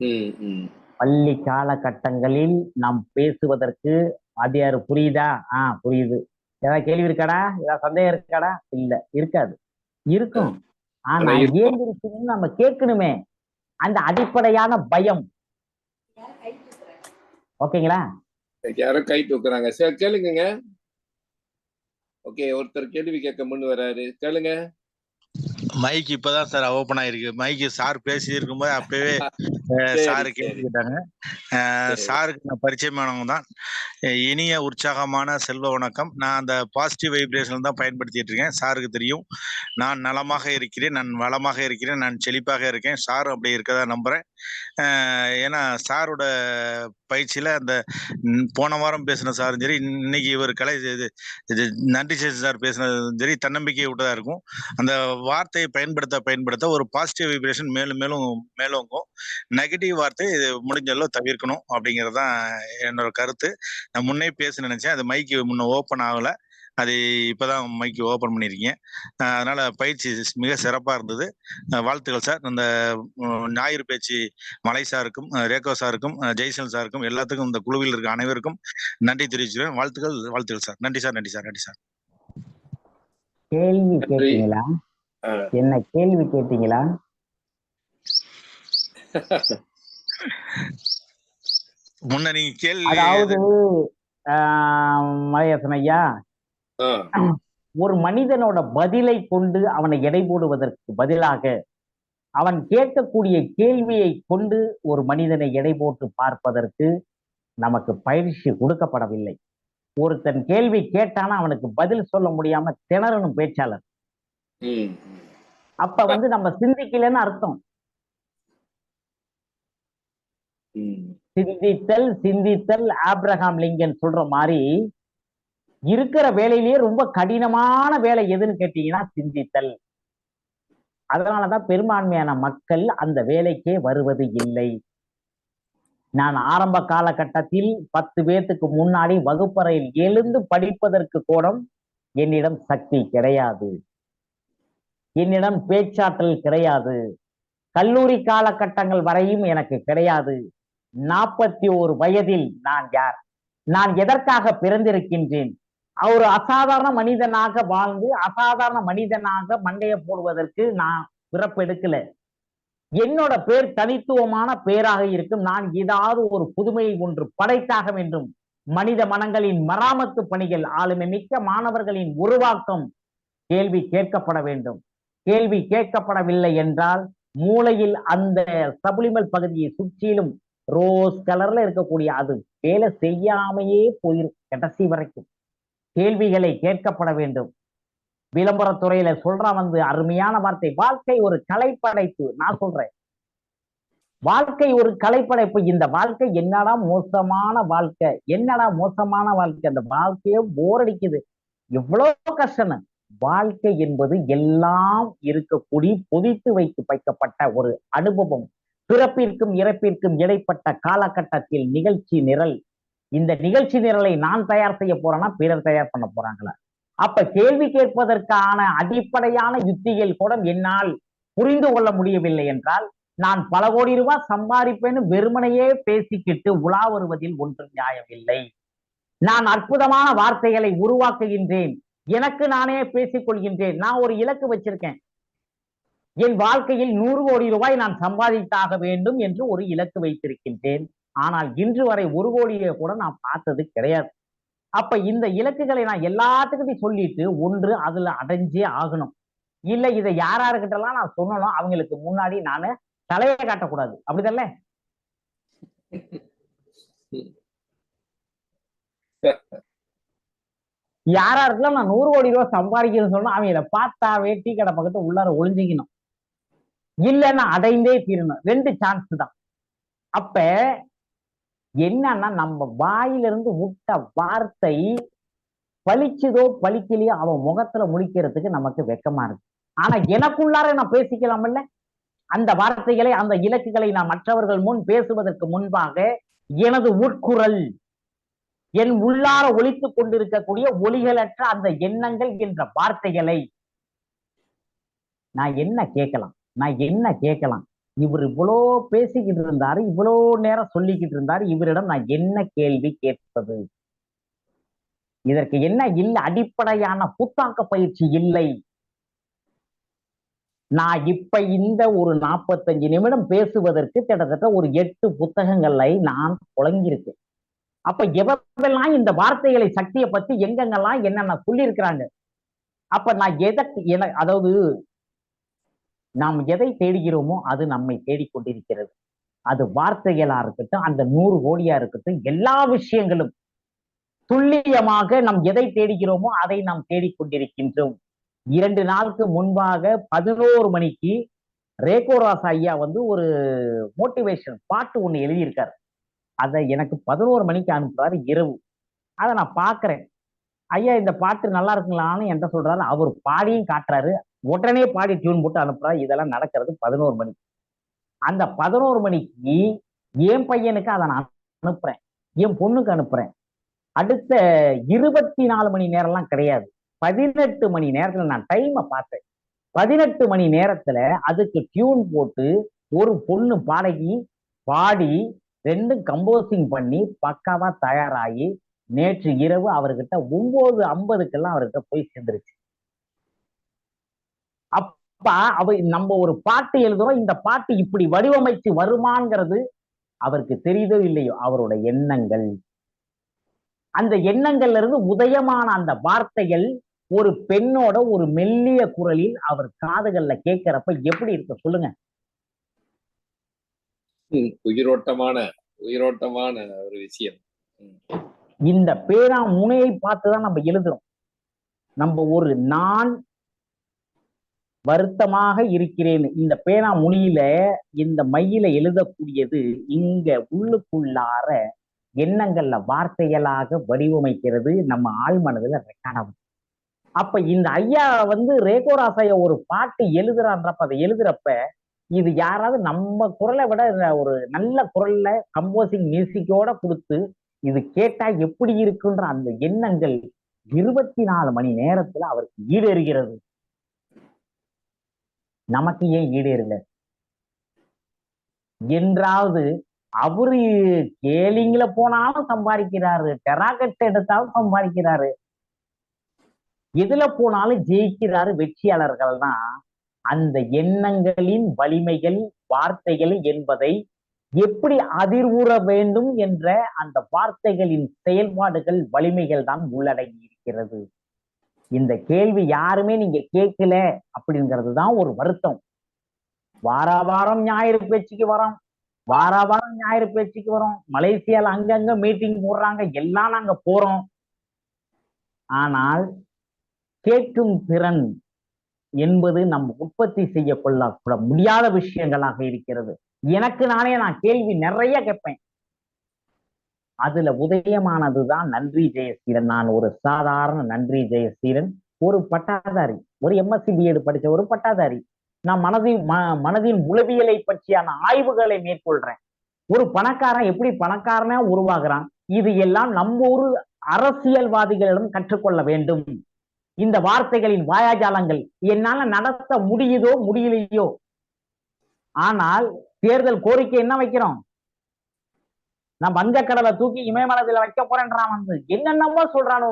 ம், ம். பள்ளி காலகட்டங்களில் நாம் பேசுவதற்கு வாத்தியார் புரியுதா? புரியுது. ஏதாவது கேள்வி இருக்காடா? ஏதாவது சந்தேகம் இருக்காடா? இல்ல, இருக்காது. இருக்கும். ஆனா ஆனா இருக்கும். ஏன் இருக்குன்னு நம்ம கேட்கணுமே. அந்த அடிப்படையான பயம். ஓகேங்களா? யாரோ கை தூக்குறாங்க. சரி கேளுங்கங்க. ஓகே, ஒருத்தர் கேள்வி கேட்க முன் வராரு. கேளுங்க. மைக் இப்பதான் சார் ஓபன் ஆயிருக்கு. மைக் சார் பேசி இருக்கும்போது அப்பவே சரி, சாரு கேள்வி சரி, கேட்டாங்க. சரி. சாருக்கு நான் பரிச்சயமானவங்க தான். இனிய உற்சாகமான செல்வ வணக்கம். நான் அந்த பாசிட்டிவ் வைப்ரேஷன் தான் பயன்படுத்திட்டு இருக்கேன். சாருக்கு தெரியும் நான் நலமாக இருக்கிறேன், நான் வளமாக இருக்கிறேன், நான் செழிப்பாக இருக்கேன். சாரும் அப்படி இருக்கதா நம்புறேன். ஏன்னா சாரோட பயிற்சியில அந்த போன வாரம் பேசின சாரும் சரி, இன்னைக்கு இவர் இது நன்றி சார் பேசினதும் சரி, தன்னம்பிக்கை விட்டதா இருக்கும். அந்த வார்த்தையை பயன்படுத்த ஒரு பாசிட்டிவ் வைப்ரேஷன் மேலும் மேலும் மேலோங்கும். நெகட்டிவ் வார்த்தை முடிஞ்ச அளவு தவிர்க்கணும் அப்படிங்கிறது தான் என்னோட கருத்து. நான் முன்னே பேச நினைச்சேன், அது மைக்கு முன்ன ஓப்பன் ஆகல. அது இப்பதான் மைக்கு ஓபன் பண்ணியிருக்கீங்க. அதனால பயிற்சி மிக சிறப்பா இருந்தது. வாழ்த்துக்கள் சார். அந்த ஞாயிறு பேச்சு மலை சாருக்கும், ரேகோ சாருக்கும், ஜெய்சல் சாருக்கும், எல்லாத்துக்கும் இந்த குழுவில் இருக்க அனைவருக்கும் நன்றி தெரிவிச்சுக்கிறேன். வாழ்த்துக்கள், வாழ்த்துக்கள் சார். நன்றி சார், நன்றி சார், நன்றி சார். கேள்வி நன்றி. கேட்டீங்களா? என்ன கேள்வி கேட்டீங்களா? முன்ன நீங்க கேள்வி அதாவது மலையரசன் ஐயா, ஒரு மனிதனோட பதிலை கொண்டு அவனை எடை போடுவதற்கு பதிலாக அவன் கேட்கக்கூடிய கேள்வியை கொண்டு ஒரு மனிதனை எடை போட்டு பார்ப்பதற்கு நமக்கு பயிற்சி கொடுக்கப்படவில்லை. ஒருத்தன் கேள்வி கேட்டானா அவனுக்கு பதில் சொல்ல முடியாம திணறணும் பேச்சாளர். அப்ப வந்து நம்ம சிந்திக்கலன்னு அர்த்தம். சிந்தித்தல் சிந்தித்தல் ஆப்ரஹாம் லிங்கன் சொல்ற மாதிரி இருக்கிற வேலையிலேயே ரொம்ப கடினமான வேலை எதுன்னு கேட்டீங்கன்னா சிந்தித்தல். அதனாலதான் பெரும்பான்மையான மக்கள் அந்த வேலைக்கே வருவது இல்லை. நான் ஆரம்ப காலகட்டத்தில் 10 பேத்துக்கு முன்னாடி வகுப்பறையில் எழுந்து படிப்பதற்கு கூட என்னிடம் சக்தி கிடையாது, என்னிடம் பேச்சாற்றல் கிடையாது. கல்லூரி காலகட்டங்கள் வரையும் எனக்கு கிடையாது. 41 வயதில் நான் யார்? நான் எதற்காக பிறந்திருக்கின்றேன்? ஒரு அசாதாரண மனிதனாக வாழ்ந்து அசாதாரண மனிதனாக மண்டைய போடுவதற்கு நான் பிறப்பெடுக்கல. என்னோட பேர் தனித்துவமான பேராக இருக்கும். நான் ஏதாவது ஒரு புதுமையை ஒன்று படைத்தாக வேண்டும். மனித மனங்களின் மராமத்து பணிகள், ஆளுமை மிக்க மாணவர்களின் உருவாக்கம், கேள்வி கேட்கப்பட வேண்டும். கேள்வி கேட்கப்படவில்லை என்றால் மூளையில் அந்த சபுலிமல் பகுதியை சுற்றிலும் ரோஸ் கலர்ல இருக்கக்கூடிய அது வேலை செய்யாமையே போயிரும் கடைசி வரைக்கும். கேள்விகளை கேட்கப்பட வேண்டும். விளம்பரத்துறையில சொல்றான் வந்து அருமையான வார்த்தை, வாழ்க்கை ஒரு கலைப்படைப்பு. நான் சொல்றேன், வாழ்க்கை ஒரு கலைப்படைப்பு. இந்த வாழ்க்கை என்னடா மோசமான வாழ்க்கை, என்னடா மோசமான வாழ்க்கை, அந்த வாழ்க்கையே போர் அடிக்குது, எவ்வளவு கஷ்டம். வாழ்க்கை என்பது எல்லாம் இருக்கக்கூடிய பொதித்து வைக்கப்பட்ட ஒரு அனுபவம். பிறப்பிற்கும் இறப்பிற்கும் இடைப்பட்ட காலகட்டத்தில் நிகழ்ச்சி நிரல். இந்த நிகழ்ச்சி நிரலை நான் தயார் செய்ய போறேன்னா பிறர் தயார் பண்ண போறாங்களா? அப்ப கேள்வி கேட்பதற்கான அடிப்படையான யுத்திகள் கூட என்னால் புரிந்து கொள்ள முடியவில்லை என்றால் நான் பல கோடி ரூபாய் சம்பாதிப்பேன்னு வெறுமனையே பேசிக்கிட்டு உலா வருவதில் ஒன்றும் நியாயமில்லை. நான் அற்புதமான வார்த்தைகளை உருவாக்குகின்றேன், எனக்கு நானே பேசிக் கொள்கின்றேன். நான் ஒரு இலக்கு வச்சிருக்கேன். என் வாழ்க்கையில் 100 கோடி ரூபாய் நான் சம்பாதித்தாக வேண்டும் என்று ஒரு இலக்கு வைத்திருக்கின்றேன். ஆனால் இன்று வரை 1 கோடியை கூட நான் பார்த்தது கிடையாது. அப்ப இந்த இலக்குகளை நான் எல்லாத்துக்கிட்டையும் சொல்லிட்டு ஒன்று அதுல அடைஞ்சே ஆகணும். இல்ல இதை யாராருக்கிட்டலாம் நான் சொல்லணும், அவங்களுக்கு முன்னாடி நானு தலையை காட்டக்கூடாது. அப்படிதானே? யாராருக்கெல்லாம் நான் 100 கோடி ரூபாய் சம்பாதிக்கணும்னு சொன்னா அவங்கள பார்த்தாவே டீ கடை பக்கத்து உள்ளார ஒளிஞ்சிக்கணும். இல்லைன்னா அடைந்தே தீரணும். 2 சான்ஸ் தான். அப்ப என்னன்னா நம்ம வாயிலிருந்து விட்ட வார்த்தை பலிச்சுதோ பலிக்கலையோ அவன் முகத்துல முடிக்கிறதுக்கு நமக்கு வெக்கமா இருக்கு. ஆனா எனக்குள்ளார நான் பேசிக்கலாம்ல அந்த வார்த்தைகளை, அந்த இலக்குகளை நான் மற்றவர்கள் முன் பேசுவதற்கு முன்பாக எனது உட்குரல், என் உள்ளார ஒலித்துக் கொண்டிருக்கக்கூடிய ஒலிகளற்ற அந்த எண்ணங்கள் என்ற வார்த்தைகளை நான் என்ன கேட்கலாம்? இவர் இவ்வளோ பேசிக்கிட்டு இருந்தாரு, இவ்வளோ நேரம் சொல்லிக்கிட்டு இருந்தாரு, இவரிடம் நான் என்ன கேள்வி கேட்பது? இதற்கு என்ன இல்லை, அடிப்படையான புத்தாக்க பயிற்சி இல்லை. நான் இப்ப இந்த ஒரு 45 நிமிடம் பேசுவதற்கு கிட்டத்தட்ட ஒரு 8 புத்தகங்களை நான் புழங்கியிருக்கேன். அப்ப எவரெல்லாம் இந்த வார்த்தைகளை சக்தியை பத்தி எங்கெங்கெல்லாம் என்னென்ன சொல்லியிருக்கிறாங்க. அப்ப நான் அதாவது நாம் எதை தேடுகிறோமோ அது நம்மை தேடிக்கொண்டிருக்கிறது. அது வார்த்தைகளா இருக்கட்டும், அந்த 100 கோடியா இருக்கட்டும், எல்லா விஷயங்களும் துல்லியமாக நாம் எதை தேடுகிறோமோ அதை நாம் தேடிக்கொண்டிருக்கின்றோம். 2 நாளுக்கு முன்பாக 11 மணிக்கு ரேகோராஸ் ஐயா ஒரு மோட்டிவேஷன் பாட்டு ஒண்ணு எழுதியிருக்காரு. அதை எனக்கு 11 மணிக்கு அனுப்புறாரு இரவு. அதை நான் பாக்குறேன். ஐயா இந்த பாட்டு நல்லா இருக்குங்களான்னு என்கிட்ட சொல்றாரு. அவர் பாடியும் காட்டுறாரு. உடனே பாடி டியூன் போட்டு அனுப்புறாரு. இதெல்லாம் நடக்கிறது 11 மணிக்கு. அந்த 11 மணிக்கு என் பையனுக்கு அதை நான் அனுப்புறேன், என் பொண்ணுக்கு அனுப்புறேன். அடுத்த 24 மணி நேரம்லாம் கிடையாது, 18 மணி நேரத்துல நான் டைமை பார்த்தேன். 18 மணி நேரத்துல அதுக்கு டியூன் போட்டு ஒரு பொண்ணு பாடகி பாடி 2 கம்போசிங் பண்ணி பக்காவா தயாராகி நேற்று இரவு அவர்கிட்ட 9:50 அவர்கிட்ட போய் சேர்ந்துருச்சு. அப்ப நம்ம ஒரு பாட்டு எழுதுறோம், இந்த பாட்டு இப்படி வடிவமைச்சு வருமாங்கிறது அவருக்கு தெரியுதோ இல்லையோ, அவரோட எண்ணங்கள், அந்த எண்ணங்கள்ல இருந்து உதயமான அந்த வார்த்தைகள் ஒரு பெண்ணோட ஒரு மெல்லிய குரலில் அவர் காதுகள்ல கேட்கிறப்ப எப்படி இருக்கு சொல்லுங்க? உயிரோட்டமான ஒரு விஷயம். இந்த பேரா முனையை பார்த்துதான் நம்ம எழுதுறோம். நம்ம ஒரு நான் வருத்தமாக இருக்கிறேன், இந்த பேனா முனியில இந்த மையில எழுதக்கூடியது இங்க உள்ளுக்குள்ளார எண்ணங்கள்ல வார்த்தைகளாக வடிவமைக்கிறது, நம்ம ஆள் மனதுல ரெக்கார்ட் ஆகும். அப்ப இந்த ஐயா ரேகோராஸ் ஐயா ஒரு பாட்டு எழுதுறான்றப்ப அதை எழுதுறப்ப இது யாராவது நம்ம குரலை விட ஒரு நல்ல குரல்ல கம்போசிங் மியூசிக்கோட கொடுத்து இது கேட்டா எப்படி இருக்குன்ற அந்த எண்ணங்கள் 24 மணி நேரத்துல அவருக்கு ஈடேறுகிறது. நமக்கு ஏன் ஈடேறல? என்றாவது அவரு கேலிங்ல போனாலும் சம்பாதிக்கிறாரு, டெராகட் எடுத்தாலும் சம்பாதிக்கிறாரு, எதுல போனாலும் ஜெயிக்கிறாரு. வெற்றியாளர்கள் தான் அந்த எண்ணங்களின் வலிமைகள், வார்த்தைகள் என்பதை எப்படி அதிர்வுற வேண்டும் என்ற அந்த வார்த்தைகளின் செயல்பாடுகள், வலிமைகள் தான் உள்ளடங்கி இருக்கிறது. இந்த கேள்வி யாருமே நீங்க கேட்கல அப்படிங்கிறது தான் ஒரு வருத்தம். வாரம் ஞாயிறு பேச்சுக்கு வரோம், வாரம் ஞாயிறு பேச்சுக்கு வரோம், மலேசியால அங்கங்க மீட்டிங் போடுறாங்க, எல்லாம் நாங்க போறோம். ஆனால் கேட்கும் திறன் என்பது நம்ம உற்பத்தி செய்யப்பட முடியாத விஷயங்களாக இருக்கிறது. எனக்கு நானே நான் கேள்வி நிறைய கேட்பேன். அதுல உதயமானதுதான் நன்றி ஜெயசீலன். நான் ஒரு சாதாரண நன்றி ஜெயசீலன், ஒரு பட்டாதாரி, ஒரு எம்எஸ்சி பிஎட் படிச்ச ஒரு பட்டாதாரி. நான் மனதின் உளவியலை பற்றியான ஆய்வுகளை மேற்கொள்றேன். ஒரு பணக்காரன் எப்படி பணக்காரனா உருவாகிறான், இது எல்லாம் நம்ம ஒரு அரசியல்வாதிகளிடம் கற்றுக்கொள்ள வேண்டும். இந்த வார்த்தைகளின் வாயாஜாலங்கள் என்னால நடத்த முடியுதோ முடியலையோ, ஆனால் தேர்தல் கோரிக்கை என்ன வைக்கிறோம், நான் வங்கக்கடலை தூக்கி இமயமலத்துல வைக்க போறேன்றான். என்னென்னமோ சொல்றானோ.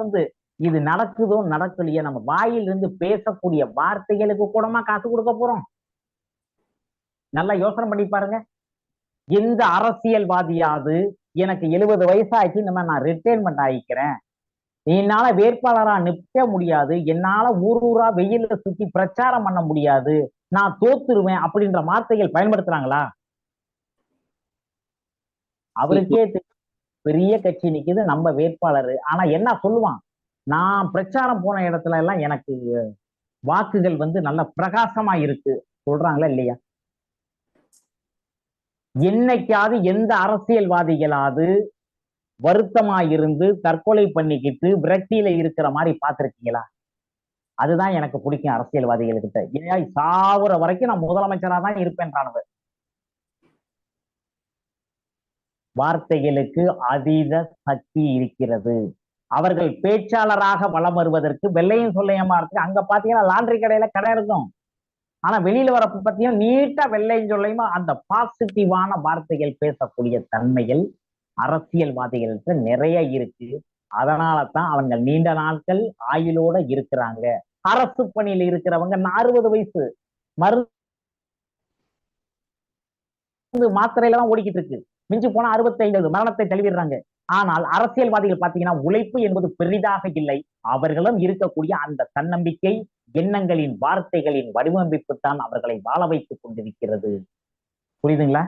இது நடக்குதோ நடக்கலையோ, நம்ம வாயிலிருந்து பேசக்கூடிய வார்த்தைகளுக்கு கூடமா காசு கொடுக்க போறோம்? நல்லா யோசனை பண்ணி பாருங்க. எந்த அரசியல்வாதியாவது எனக்கு 70 வயசாச்சு, நம்ம நான் ரிட்டைர்மெண்ட் ஆகிக்கிறேன், என்னால வேட்பாளரா நிற்க முடியாது, என்னால ஊர் ஊரா வெயில்ல சுத்தி பிரச்சாரம் பண்ண முடியாது, நான் தோத்துருவேன் அப்படின்ற வார்த்தைகள் பயன்படுத்துறாங்களா? அவருக்கே பெரிய கட்சி நிக்குது, நம்ம வேட்பாளர், ஆனா என்ன சொல்லுவான், நான் பிரச்சாரம் போன இடத்துல எல்லாம் எனக்கு வாக்குகள் வந்து நல்ல பிரகாசமா இருக்கு சொல்றாங்களா இல்லையா? என்னைக்காவது எந்த அரசியல்வாதிகளாவது வருத்தமா இருந்து தற்கொலை பண்ணிக்கிட்டு விரக்தியில இருக்கிற மாதிரி பார்த்திருக்கீங்களா? அதுதான் எனக்கு பிடிக்கும் அரசியல்வாதிகள் கிட்ட. ஏன் சாவுற வரைக்கும் நான் முதலமைச்சரா தான் இருப்பேன்றானவர். வார்த்தைகளுக்கு அதீத சக்தி இருக்கிறது. அவர்கள் பேச்சாளராக வலம் வருவதற்கு வெள்ளையும் சொல்லையமா இருக்கு. அங்க பாத்தீங்கன்னா லாண்டரி கடையில கடை இருக்கும், ஆனா வெளியில வரப்ப பாத்தீங்கன்னா நீட்டா வெள்ளையும் சொல்லையுமா அந்த பாசிட்டிவான வார்த்தைகள் பேசக்கூடிய தன்மைகள் அரசியல்வாதிகளுக்கு நிறைய இருக்கு. அதனாலதான் அவங்க நீண்ட நாட்கள் ஆயுளோட இருக்கிறாங்க. அரசு பணியில இருக்கிறவங்க 60 வயசு மருந்து மாத்திரையில தான் ஓடிக்கிட்டு இருக்கு, மிஞ்சி போனா 65 மரணத்தை தழுவிடுறாங்க. ஆனால் அரசியல்வாதிகள் பாத்தீங்கன்னா உழைப்பு என்பது பெரிதாக இல்லை, அவர்களும் இருக்கக்கூடிய அந்த தன்னம்பிக்கை எண்ணங்களின் வார்த்தைகளின் வடிவமைப்பு தான் அவர்களை வாழ வைத்துக் கொண்டிருக்கிறது. புரியுதுங்களா?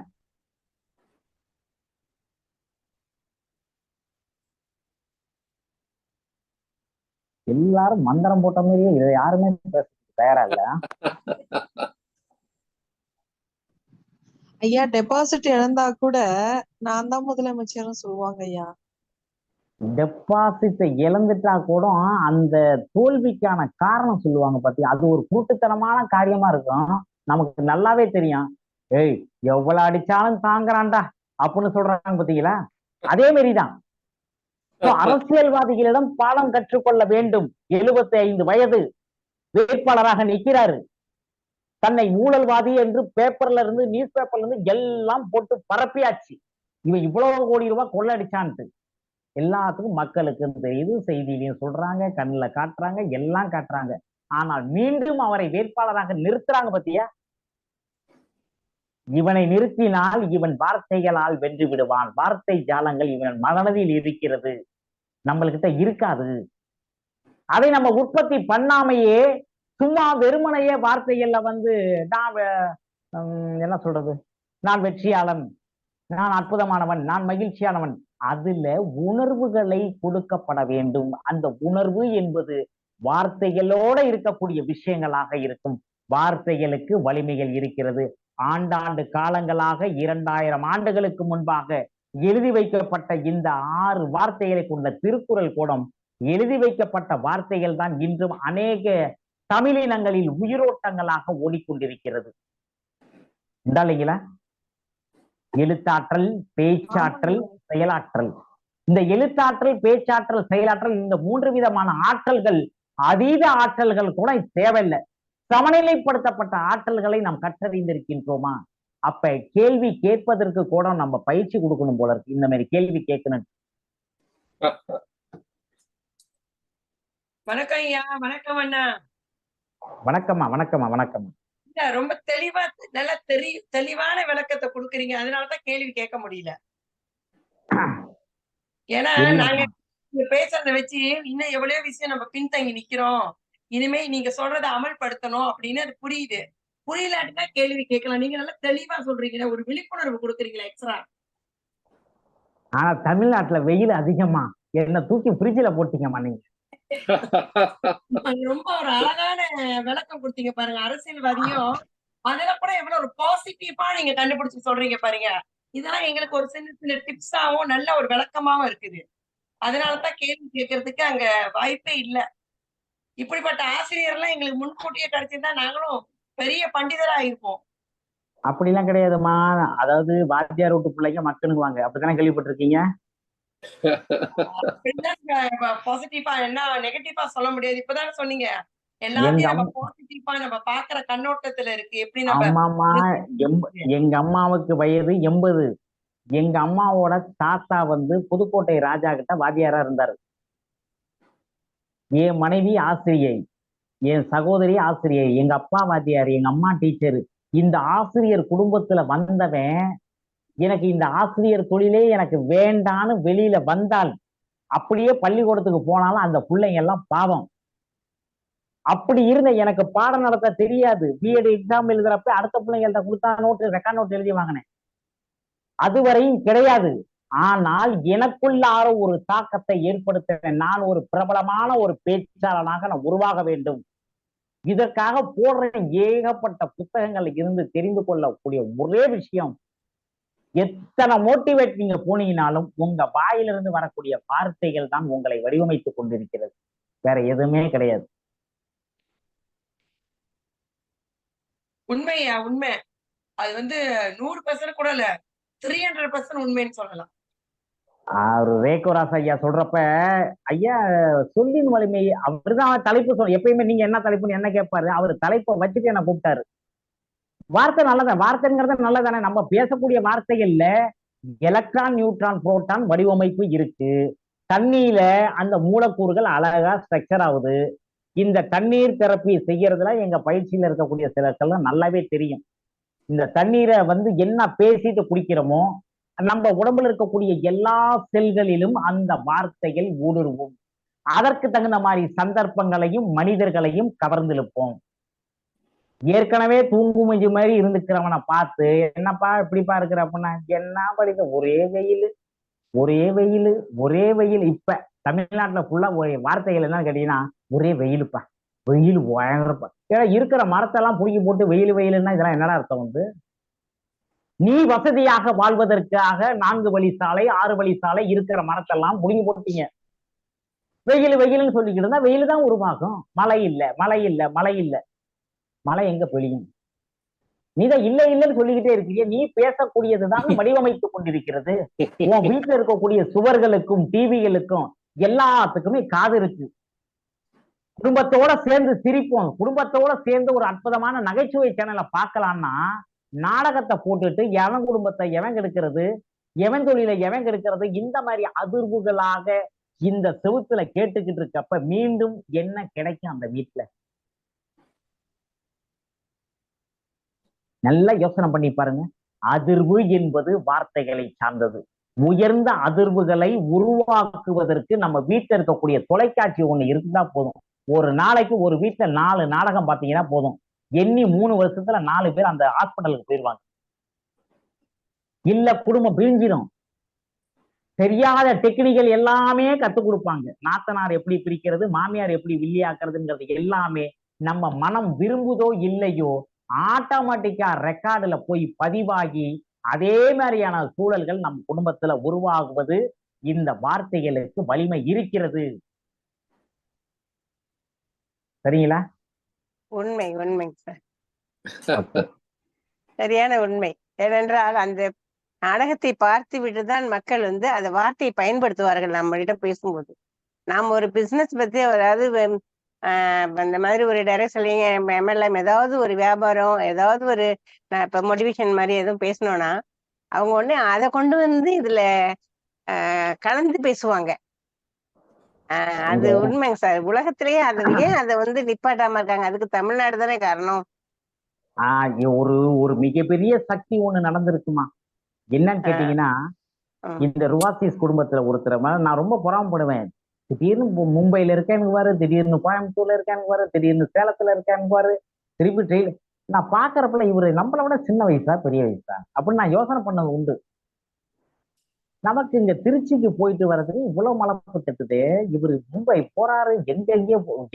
எல்லாரும் மந்திரம் போட்ட மாதிரியே இதை யாருமே பேச தயாரா இல்ல. ஐயா டெபாசிட் இழந்தா கூட நான் தான் முதலமைச்சர்னு சொல்லுவாங்க ஐயா. டெபாசிட்டை இழந்துட்டா கூட அந்த தோல்விக்கான காரணம் சொல்லுவாங்க பாத்தி, அது ஒரு கூட்டுத்தனமான காரியமா இருக்கும். நமக்கு நல்லாவே தெரியும், ஏய் எவ்வளவு அடிச்சாலும் தாங்குறான்டா அப்படின்னு சொல்றாங்க பாத்தீங்களா? அதே மாதிரிதான் அரசியல்வாதிகளிடம் பாடம் கற்றுக்கொள்ள வேண்டும். 75 வயது வேட்பாளராக நிற்கிறாரு, தன்னை ஊழல்வாதி என்று பேப்பர்ல இருந்து நியூஸ் பேப்பர்ல இருந்து எல்லாம் போட்டு பரப்பியாச்சு, இவன் இவ்வளவு கோடி ரூபாய் கொள்ளடிச்சான்ட்டு. எல்லாத்துக்கும் மக்களுக்கு தெரியுது, செய்தியிலையும் சொல்றாங்க, கண்ணுல காட்டுறாங்க, எல்லாம் காட்டுறாங்க. ஆனால் மீண்டும் அவரை வேட்பாளராக நிறுத்துறாங்க பத்தியா? இவனை நிறுத்தினால் இவன் வார்த்தைகளால் வென்று விடுவான், வார்த்தை ஜாலங்கள் இவன் மனதில் இருக்கிறது, நம்மள்கிட்ட இருக்காது. அதை நம்ம உற்பத்தி பண்ணாமையே சும்மா வெறுமனையே வார்த்தைகள்ல வந்து நான் என்ன சொல்றது, நான் வெற்றியாளன், நான் அற்புதமானவன், நான் மகிழ்ச்சியானவன், அதுல உணர்வுகளை கொடுக்கப்பட வேண்டும். அந்த உணர்வு என்பது வார்த்தைகளோட இருக்கக்கூடிய விஷயங்களாக இருக்கும். வார்த்தைகளுக்கு வலிமைகள் இருக்கிறது. ஆண்டாண்டு காலங்களாக 2000 ஆண்டுகளுக்கு முன்பாக எழுதி வைக்கப்பட்ட இந்த 6 வார்த்தைகளை கொண்ட திருக்குறள் கூடம் எழுதி வைக்கப்பட்ட வார்த்தைகள் தான் இன்றும் அநேக தமிழினங்களில் உயிரோட்டங்களாக ஓடிக்கொண்டிருக்கிறது. இல்லைங்களா? எழுத்தாற்றல், பேச்சாற்றல், செயலாற்றல். இந்த எழுத்தாற்றல், பேச்சாற்றல், செயலாற்றல், இந்த 3 விதமான ஆற்றல்கள், அதீத ஆற்றல்கள் கூட தேவையில்லை. சமநிலைப்படுத்தப்பட்ட ஆற்றல்களை நாம் கற்றறிந்திருக்கின்றோமா? அப்ப கேள்வி கேட்பதற்கு கூட நம்ம பயிற்சி கொடுக்கணும் போல இருக்கு. இந்த மாதிரி கேள்வி கேட்கணும். வணக்கம் ஐயா. வணக்கம் அண்ணா. வணக்கம்மா. வணக்கம்மா. வணக்கம்மா. ரொம்ப தெளிவா நல்ல தெளிவான விளக்கத்தை கொடுக்குறீங்க, அதனாலதான் கேள்வி கேட்க முடியல. ஏன்னா நாங்க பேசுறத வச்சு இன்னும் எவ்வளவு விஷயம் நம்ம பின்தங்கி நிக்கிறோம், இனிமே நீங்க சொல்றதை அமல்படுத்தணும் அப்படின்னு அது புரியுது. புரியலாட்டினா கேள்வி கேட்கலாம். நீங்க நல்லா தெளிவா சொல்றீங்க, ஒரு விழிப்புணர்வு கொடுக்குறீங்களா எக்ஸ்ட்ரா. ஆனா தமிழ்நாட்டுல வெயில் அதிகமா, என்ன தூக்கி ஃப்ரிட்ஜ்ல போட்டீங்கம்மா நீங்க. ரொம்ப ஒரு அழகான விளக்கம் கொடுத்தீங்க பாருங்க. அரசியல்வாதியும் அதுல கூட எவ்வளவு ஒரு பாசிட்டிவா நீங்க கண்டுபிடிச்சு சொல்றீங்க பாருங்க. இதெல்லாம் எங்களுக்கு ஒரு சின்ன சின்ன டிப்ஸாவும் நல்ல ஒரு விளக்கமாவும் இருக்குது. அதனாலதான் கேள்வி கேட்கறதுக்கு அங்க வாய்ப்பே இல்ல. இப்படிப்பட்ட ஆசிரியர் எல்லாம் எங்களுக்கு முன்கூட்டியே கிடைச்சிருந்தா நாங்களும் பெரிய பண்டிதரா இருப்போம். அப்படிலாம் கிடையாதுமா. அதாவது வாத்தியார் வீட்டு பிள்ளைங்க மக்களுக்கு வாங்க, அப்படித்தானே கேள்விப்பட்டிருக்கீங்க? பாசிட்டிவா என்ன நெகட்டிவா சொல்ல முடியாது. இப்பதானே சொன்னீங்க, எல்லாத்தையும் நம்ம பாசிட்டிவா நம்ம பாக்குற கண்ணோட்டத்துல இருக்கு. எப்படி நம்ம அம்மாமா, எங்க அம்மாவுக்கு வயது 80. எங்க அம்மாவோட தாத்தா வந்து புதுக்கோட்டை ராஜா கிட்ட வாத்தியாரா இருந்தாரு. என் மனைவி ஆசிரியை, என் சகோதரி ஆசிரியை, எங்க அப்பா வாத்தியார், எங்க அம்மா டீச்சரு. இந்த ஆசிரியர் குடும்பத்துல வந்தவன் எனக்கு இந்த ஆசிரியர் தொழிலே எனக்கு வேண்டான்னு வெளியில வந்தால், அப்படியே பள்ளிக்கூடத்துக்கு போனாலும் அந்த பிள்ளைங்க எல்லாம் பாவம். அப்படி இருந்த எனக்கு பாடம் நடத்த தெரியாது. பிஎட் எக்ஸாம் எழுதுறப்ப அடுத்த பிள்ளைங்கள்ட்ட கொடுத்தா நோட்டு ரெக்கார்ட் நோட் எழுதி வாங்கினேன். அதுவரையும் கிடையாது. ஆனால் எனக்குள்ளார ஒரு தாக்கத்தை ஏற்படுத்த நான் ஒரு பிரபலமான ஒரு பேச்சாளனாக நான் உருவாக வேண்டும். இதற்காக போடுற ஏகப்பட்ட புத்தகங்கள் இருந்து தெரிந்து கொள்ளக்கூடிய ஒரே விஷயம், எத்தனை மோட்டிவேட் நீங்க போனீங்கனாலும் உங்க வாயிலிருந்து வரக்கூடிய வார்த்தைகள் தான் உங்களை வடிவமைத்துக் கொண்டிருக்கிறது. வேற எதுவுமே கிடையாது. உண்மையா உண்மை. அது 100% கூட இல்ல, 300% உண்மைன்னு சொல்லலாம். ரேகோராஸ் ஐயா சொல்றப்ப, ஐயா சொல்லின் வலிமை, அவருதான் தலைப்பு சொல்ல. எப்பயுமே நீங்க என்ன தலைப்புன்னு என்ன கேட்பாரு, அவரு தலைப்பை வச்சுட்டு என்ன கூப்பிட்டாரு. வார்த்தை நல்லதான், வார்த்தைங்கிறது நல்லதானே. நம்ம பேசக்கூடிய வார்த்தைகள்ல எலக்ட்ரான், நியூட்ரான், புரோட்டான் வடிவமைப்பு இருக்கு. தண்ணீர்ல அந்த மூலக்கூறுகள் அழகா ஸ்ட்ரக்சர் ஆகுது. இந்த தண்ணீர் தெரப்பி செய்யறதுல எங்க பயிற்சியில இருக்கக்கூடிய சிலருக்கெல்லாம் நல்லாவே தெரியும். இந்த தண்ணீரை என்ன பேசிட்டு குடிக்கிறோமோ, நம்ம உடம்புல இருக்கக்கூடிய எல்லா செல்களிலும் அந்த வார்த்தைகள் ஊடுருவும். அதற்கு தகுந்த மாதிரி சந்தர்ப்பங்களையும் மனிதர்களையும் கவர்ந்திருப்போம். ஏற்கனவே தூங்குமஞ்சி மாதிரி இருந்துக்கிறவனை பார்த்து, என்னப்பா இப்படிப்பா இருக்கிற அப்படின்னா, என்ன படிக்க, ஒரே வெயில் ஒரே வெயில் ஒரே வெயில். இப்ப தமிழ்நாட்டுல ஃபுல்லா வார்த்தைகள் என்ன கேட்டீங்கன்னா, ஒரே வெயிலுப்பா, வெயில் பயங்கரப்பா. ஏன்னா இருக்கிற மரத்தெல்லாம் புடுங்கி போட்டு வெயில் வெயிலுன்னா இதெல்லாம் என்னடா அர்த்தம்? நீ வசதியாக வாழ்வதற்காக 4 வழி சாலை 6 வழி சாலை இருக்கிற மரத்தெல்லாம் புடுங்கி போட்டீங்க. வெயில் வெயில்னு சொல்லிக்கிட்டு இருந்தா வெயில் தான் உருவாகும். மழை இல்ல மழை இல்ல மழை இல்ல, மழை எங்க பெய்யும்? நீதான் இல்ல இல்லன்னு சொல்லிக்கிட்டே இருக்கீங்க. நீ பேசக்கூடியதுதான் வடிவமைத்துக் கொண்டிருக்கிறது. உன் வீட்டுல இருக்கக்கூடிய சுவர்களுக்கும் டிவிகளுக்கும் எல்லாத்துக்குமே காது இருக்கு. குடும்பத்தோட சேர்ந்து சிரிப்போம், குடும்பத்தோட சேர்ந்து ஒரு அற்புதமான நகைச்சுவை சேனலை பார்க்கலாம்னா, நாடகத்தை போட்டுட்டு எவன் குடும்பத்தை எவன் கெடுக்கிறது, எவன் தொழிலை எவன் கெடுக்கிறது, இந்த மாதிரி அதிர்வுகளாக இந்த செவுத்துல கேட்டுக்கிட்டு இருக்கப்ப மீண்டும் என்ன கிடைக்கும் அந்த வீட்டுல? நல்லா யோசனை பண்ணி பாருங்க. அதிர்வு என்பது வார்த்தைகளை சார்ந்தது. உயர்ந்த அதிர்வுகளை உருவாக்குவதற்கு நம்ம வீட்டுல இருக்கக்கூடிய தொலைக்காட்சி ஒண்ணு இருந்தா போதும். ஒரு நாளைக்கு ஒரு வீட்டுல 4 நாடகம் பாத்தீங்கன்னா போதும். எண்ணி 3 வருஷத்துல 4 பேர் அந்த ஹாஸ்பிட்டலுக்கு போயிடுவாங்க. இல்ல குடும்பம் பிரிஞ்சிடும். தெரியாத டெக்னிக்கல் எல்லாமே கத்துக் கொடுப்பாங்க. நாத்தனார் எப்படி பிரிக்கிறது, மாமியார் எப்படி வில்லியாக்குறதுங்கிறது எல்லாமே நம்ம மனம் விரும்புதோ இல்லையோ ஆட்டோமேட்டிக்கா ரெக்கார்டுல போய் பதிவாகி அதே மாதிரியான சூழல்கள் நம் குடும்பத்துல உருவாகுவது இந்த வார்த்தைகளுக்கு வலிமை இருக்கிறது. சரிங்களா? உண்மை உண்மை சார், சரியான உண்மை. ஏனென்றால் அந்த நாடகத்தை பார்த்து விட்டுதான் மக்கள் அந்த வார்த்தையை பயன்படுத்துவார்கள் நம்மளிடம் பேசும்போது. நாம் ஒரு பிசினஸ் பத்தி, அதாவது இந்த மாதிரி ஒரு டைரக்ஷன் எம்எல்எம் ஏதாவது ஒரு வியாபாரம், ஏதாவது ஒரு இப்ப மோட்டிவேஷன் மாதிரி எதுவும் பேசணும்னா அவங்க உடனே அதை கொண்டு இதுல கலந்து பேசுவாங்க. அது உண்மைங்க சார். உலகத்திலேயே அது ஏன் அதை நிப்பாட்டாம இருக்காங்க? அதுக்கு தமிழ்நாடு தானே காரணம். ஒரு மிகப்பெரிய சக்தி ஒண்ணு நடந்திருக்குமா. என்னன்னு கேட்டீங்கன்னா, இந்த ருவாசிஸ் குடும்பத்துல ஒருத்தர் நான் ரொம்ப பொறாமப்படுவேன். திடீர்னு மும்பைல இருக்கேன்னு பாரு, திடீர்னு கோயம்புத்தூர்ல இருக்கான்னு பாரு, திடீர்னு சேலத்துல இருக்கான்னு பாரு, திருப்பி ட்ரெயின். நான் பாக்குறப்பல இவரு நம்மளை விட சின்ன வயசா பெரிய வயசா அப்படின்னு நான் யோசனை பண்ணது உண்டு. நமக்கு இங்க திருச்சிக்கு போயிட்டு வர்றதுக்கு இவ்வளவு மலப்பு தட்டுது. இவரு மும்பை போறாரு,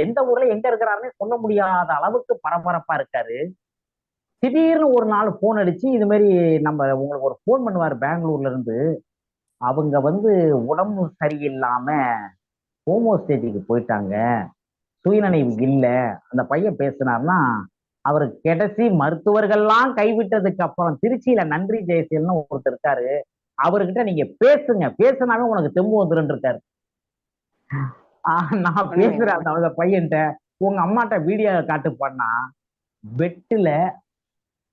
எந்த ஊர்ல எங்க இருக்கிறாருன்னு சொல்ல முடியாத அளவுக்கு பரபரப்பா இருக்காரு. திடீர்னு ஒரு நாள் போன் அடிச்சு, இது மாதிரி நம்ம உங்களுக்கு ஒரு போன் பண்ணுவாரு பெங்களூர்ல இருந்து. அவங்க உடம்பு சரியில்லாம ஹோமோஸ்டேட்டிக்கு போயிட்டாங்க, சுயநினைவு இல்ல. அந்த பையன் பேசினார்னா, அவருக்கு கடைசி மருத்துவர்கள்லாம் கைவிட்டதுக்கு அப்புறம் திருச்சியில நன்றி ஜெயசீல்னு ஒருத்தர் இருக்காரு, அவர்கிட்ட நீங்க பேசுங்க, பேசினாவே உனக்கு தெம்பு வந்துருன்னு இருக்காரு. நான் பேசுறேன் அந்த பையன்ட்ட, உங்க அம்மாட்ட வீடியோ காட்டு பண்ணா, பெட்டுல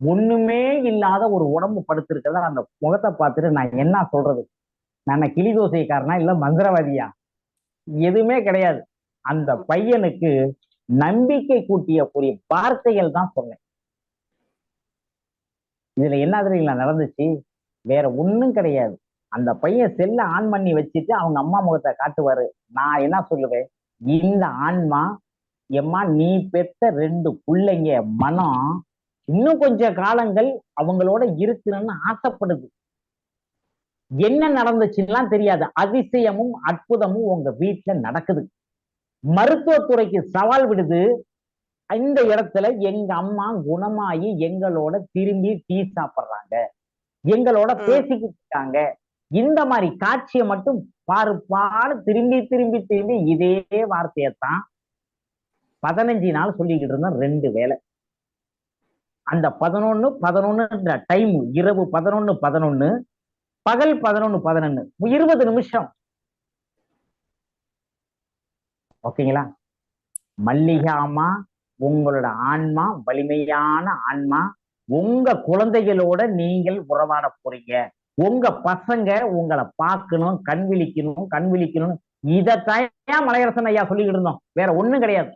ஒண்ணுமே இல்லாத ஒரு உடம்பு படுத்திருக்கிறத அந்த முகத்தை பார்த்துட்டு நான் என்ன சொல்றது? நான் கிளி தோசைக்காரனா இல்ல மந்திரவாதியா? எதுவுமே கிடையாது. அந்த பையனுக்கு நம்பிக்கை கூட்டிய கூடிய வார்த்தைகள் தான் சொன்னேன். இதுல என்ன தெரியுங்களா நடந்துச்சு? வேற ஒண்ணும் கிடையாது. அந்த பையன் செல்ல ஆன் பண்ணி வச்சுட்டு அவங்க அம்மா முகத்தை காட்டுவாரு. நான் என்ன சொல்லுவேன், இந்த ஆன்மா, எம்மா நீ பெத்த 2 பிள்ளைங்க மனம் இன்னும் கொஞ்ச காலங்கள் அவங்களோட இருக்கணும்னு ஆசைப்படுது. என்ன நடந்துச்சுலாம் தெரியாது. அதிசயமும் அற்புதமும் உங்க வீட்டுல நடக்குது. மருத்துவத்துறைக்கு சவால் விடுது. இந்த இடத்துல எங்க அம்மா குணமாயி எங்களோட திரும்பி டீ சாப்பிடுறாங்க, எங்களோட பேசிக்கிட்டு இருக்காங்க. இந்த மாதிரி காட்சியை மட்டும் பாரு திரும்பி திரும்பி திரும்பி இதே வார்த்தையத்தான் 15 நாள் சொல்லிக்கிட்டு இருந்தோம் 2 வேளை. அந்த 11 டைம் இரவு 11 பகல் 11 20 நிமிஷம். ஓகேங்களா? மல்லிகா அம்மா, உங்களோட ஆன்மா வலிமையான ஆன்மா. உங்க குழந்தைகளோட நீங்கள் உறவாட போறீங்க. உங்க பசங்க உங்களை பார்க்கணும், கண் விழிக்கணும். இதைத்தான் மலையரசன் ஐயா சொல்லிக்கிட்டு இருந்தோம். வேற ஒண்ணும் கிடையாது.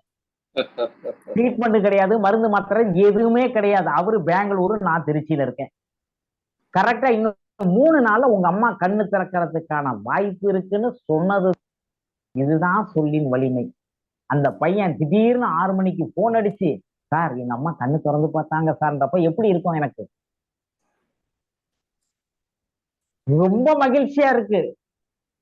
ட்ரீட்மெண்ட் கிடையாது, மருந்து மாத்திரை எதுவுமே கிடையாது. அவரு பெங்களூரு, நான் திருச்சியில இருக்கேன். கரெக்டா இன்னும் 3 நாள்ல உங்க அம்மா கண்ணு திறக்கிறதுக்கான வாய்ப்பு இருக்குன்னு சொன்னது. இதுதான் சொல்லின் வலிமை. அந்த பையன் திடீர்னு 6 மணிக்கு போன் அடிச்சு, சார் எங்க அம்மா கண்ணு திறந்து பார்த்தாங்க சார்ன்றப்ப எப்படி இருக்கும் எனக்கு? ரொம்ப மகிழ்ச்சியா இருக்கு.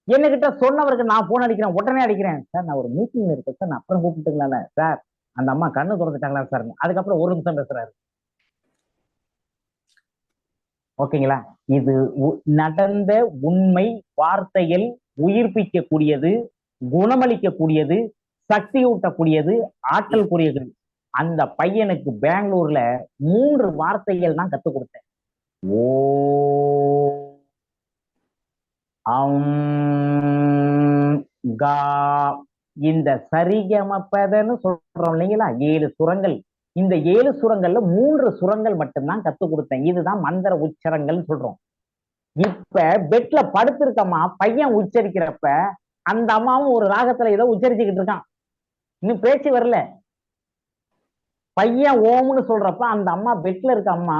என்கிட்ட சொன்னவருக்கு நான் போன் அடிக்கிறேன், உடனே அடிக்கிறேன், சார் நான் ஒரு மீட்டிங் இருக்கேன் சார், நான் அப்புறம் கூப்பிட்டுங்களா சார், அந்த அம்மா கண்ணு திறந்துட்டாங்களா சார். அதுக்கப்புறம் 1 நிமிஷம் பேசுறாரு. ஓகேங்களா? இது நடந்த உண்மை. வார்த்தைகள் உயிர்ப்பிக்கக்கூடியது, குணமளிக்கக்கூடியது, சக்தி ஊட்டக்கூடியது, ஆற்றல் கூடியது. அந்த பையனுக்கு பெங்களூர்ல 3 வார்த்தைகள் தான் கத்துக் கொடுத்தேன். ஓ கா, இந்த சரிகமபதன்னு சொல்றோம் இல்லைங்களா, 7 சுரங்கள். இந்த 7 சுரங்கள்ல 3 சுரங்கள் மட்டும்தான் கத்துக் கொடுத்தேன். இதுதான் மந்திர உச்சரங்கள் சொல்றோம். இப்ப பெட்ல படுத்திருக்கம்மா பையன் உச்சரிக்கிறப்ப அந்த அம்மாவும் ஒரு ராகத்துல ஏதோ உச்சரிச்சுக்கிட்டு இருக்கான். இன்னும் பேச்சு வரல. பையன் ஓம்னு சொல்றப்ப அந்த அம்மா பெட்ல இருக்க அம்மா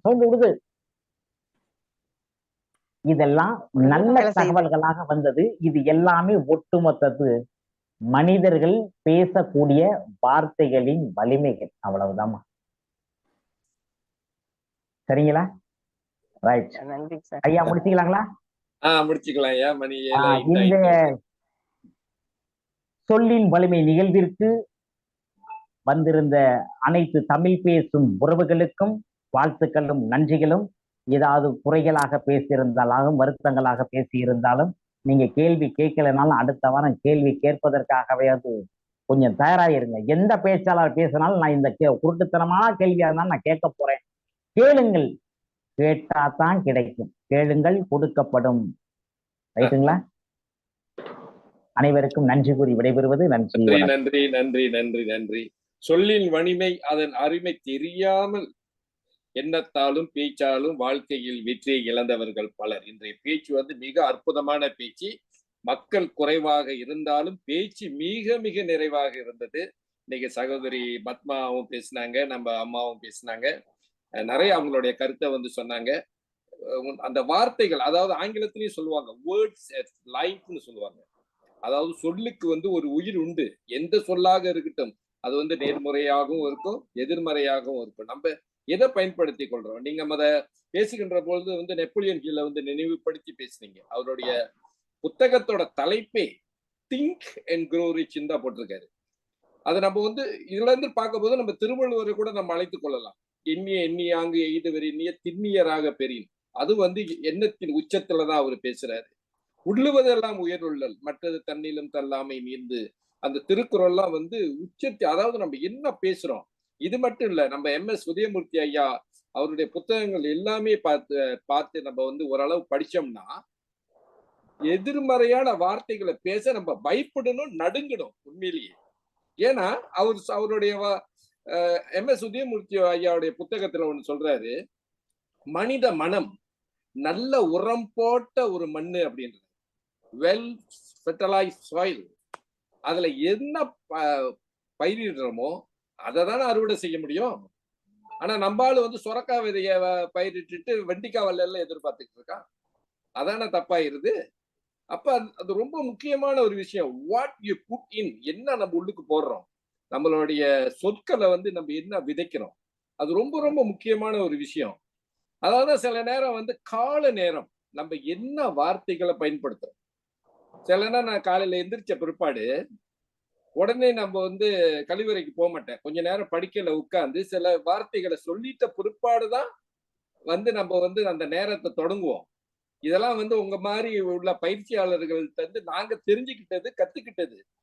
சவுண்ட் விடுது. இதெல்லாம் நல்ல தகவல்களாக வந்தது. இது எல்லாமே ஒட்டுமொத்தது மனிதர்கள் பேசக்கூடிய வார்த்தைகளின் வலிமைகள். அவ்வளவுதான். சரிங்களா? ரைட். நன்றி சார். ஐயா முடிச்சுக்கலாங்களா? முடிச்சுக்கலாம் ஐயா. மணி இந்த சொல்லின் வலிமை நிகழ்விற்கு வந்திருந்த அனைத்து தமிழ் பேசும் உறவுகளுக்கும் வாழ்த்துக்களும் நன்றிகளும். ஏதாவது குறைகளாக பேசியிருந்தாலும் வருத்தங்களாக பேசியிருந்தாலும் நீங்க கேள்வி கேட்கலனாலும் அடுத்த வாரம் கேள்வி கேட்பதற்காகவே அது கொஞ்சம் தயாராகிருங்க. எந்த பேச்சாளர் பேசினாலும் நான் இந்த குருட்டுத்தனமான கேள்வியா இருந்தாலும் நான் கேட்க போறேன். கேளுங்கள், கேட்டாதான் கிடைக்கும். கேளுங்கள், கொடுக்கப்படும். ரைட்டுங்களா? அனைவருக்கும் நன்றி கூறி விடைபெறுவது. நன்றி நன்றி நன்றி நன்றி நன்றி. சொல்லின் வலிமை, அதன் அருமை தெரியாமல் எண்ணத்தாலும் பேச்சாலும் வாழ்க்கையில் வெற்றியை இழந்தவர்கள் பலர். இன்றைய பேச்சு மிக அற்புதமான பேச்சு. மக்கள் குறைவாக இருந்தாலும் பேச்சு மிக மிக நிறைவாக இருந்தது. இன்னைக்கு சகோதரி பத்மாவும் பேசினாங்க, நம்ம அம்மாவும் பேசினாங்க. நிறைய அவங்களுடைய கருத்தை சொன்னாங்க. அந்த வார்த்தைகள், அதாவது ஆங்கிலத்திலையும் சொல்லுவாங்க வேர்ட்ஸ் லைஃப்னு சொல்லுவாங்க. அதாவது சொல்லுக்கு ஒரு உயிர் உண்டு. எந்த சொல்லாக இருக்கட்டும், அது நேர்முறையாகவும் இருக்கும், எதிர்மறையாகவும் இருக்கும். நம்ம எதை பயன்படுத்தி கொள்றோம்? நீங்க அத பேசுகின்ற பொழுது நெப்போலியன் ஹில்ல நினைவுபடுத்தி பேசுனீங்க. அவருடைய புத்தகத்தோட தலைப்பே திங்க் அண்ட் க்ரோ ரிச் தான் போட்டிருக்காரு. அதை நம்ம இதுல இருந்து பார்க்கும் போது நம்ம திருவள்ளுவரை கூட நம்ம அழைத்துக் கொள்ளலாம். எண்ணிய எண்ணியாங்கு எய்தவர் எண்ணிய திண்ணியராக பெறின். அது எண்ணத்தின் உச்சத்துலதான் அவர் பேசுறாரு. உள்ளுவதெல்லாம் உயர்வுள்ளல், மற்றது தன்னிலும் தள்ளாமை நீர்ந்து. அந்த திருக்குறள்லாம் உச்சத்தி, அதாவது நம்ம என்ன பேசுறோம் இது மட்டும் இல்ல. நம்ம MS உதயமூர்த்தி ஐயா அவருடைய புத்தகங்கள் எல்லாமே பார்த்து நம்ம ஓரளவு படிச்சோம்னா எதிர்மறையான வார்த்தைகளை பேச நம்ம பயப்படணும், நடுங்கணும் உண்மையிலேயே. ஏன்னா அவருடைய MS உதயமூர்த்தி ஐயாவுடைய புத்தகத்துல ஒண்ணு சொல்றாரு, மனித மனம் நல்ல உரம் போட்ட ஒரு மண்ணு அப்படின்றது. Well fertilised soil. அதுல என்ன பயிரிடுறோமோ அதை தானே அறுவடை செய்ய முடியும். ஆனா நம்ம ஆளு வந்து சொரக்காய் விதைய பயிரிட்டுட்டு வெண்டிக்காய் வள்ளல்ல எதிர்பார்த்துட்டு இருக்கான். அதானே தப்பாயிருது. அப்ப அது ரொம்ப முக்கியமான ஒரு விஷயம். வாட் யூ புட் இன், என்ன நம்ம உள்ளுக்கு போடுறோம், நம்மளுடைய சொற்களை வந்து நம்ம என்ன விதைக்கிறோம், அது ரொம்ப ரொம்ப முக்கியமான ஒரு விஷயம். அதாவது சில நேரம் வந்து கால நேரம் நம்ம என்ன வார்த்தைகளை பயன்படுத்துறோம். சில நேரம் நான் காலையில எந்திரிச்ச பிற்பாடு உடனே நம்ம வந்து கழிவறைக்கு போக மாட்டேன். கொஞ்ச நேரம் படுக்கையில உட்கார்ந்து சில வார்த்தைகளை சொல்லிட்ட பிற்பாடுதான் வந்து நம்ம வந்து அந்த நேரத்தை தொடங்குவோம். இதெல்லாம் வந்து உங்க மாதிரி உள்ள பயிற்சியாளர்கள்ட்ட இருந்து நாங்க தெரிஞ்சுக்கிட்டது, கத்துக்கிட்டது.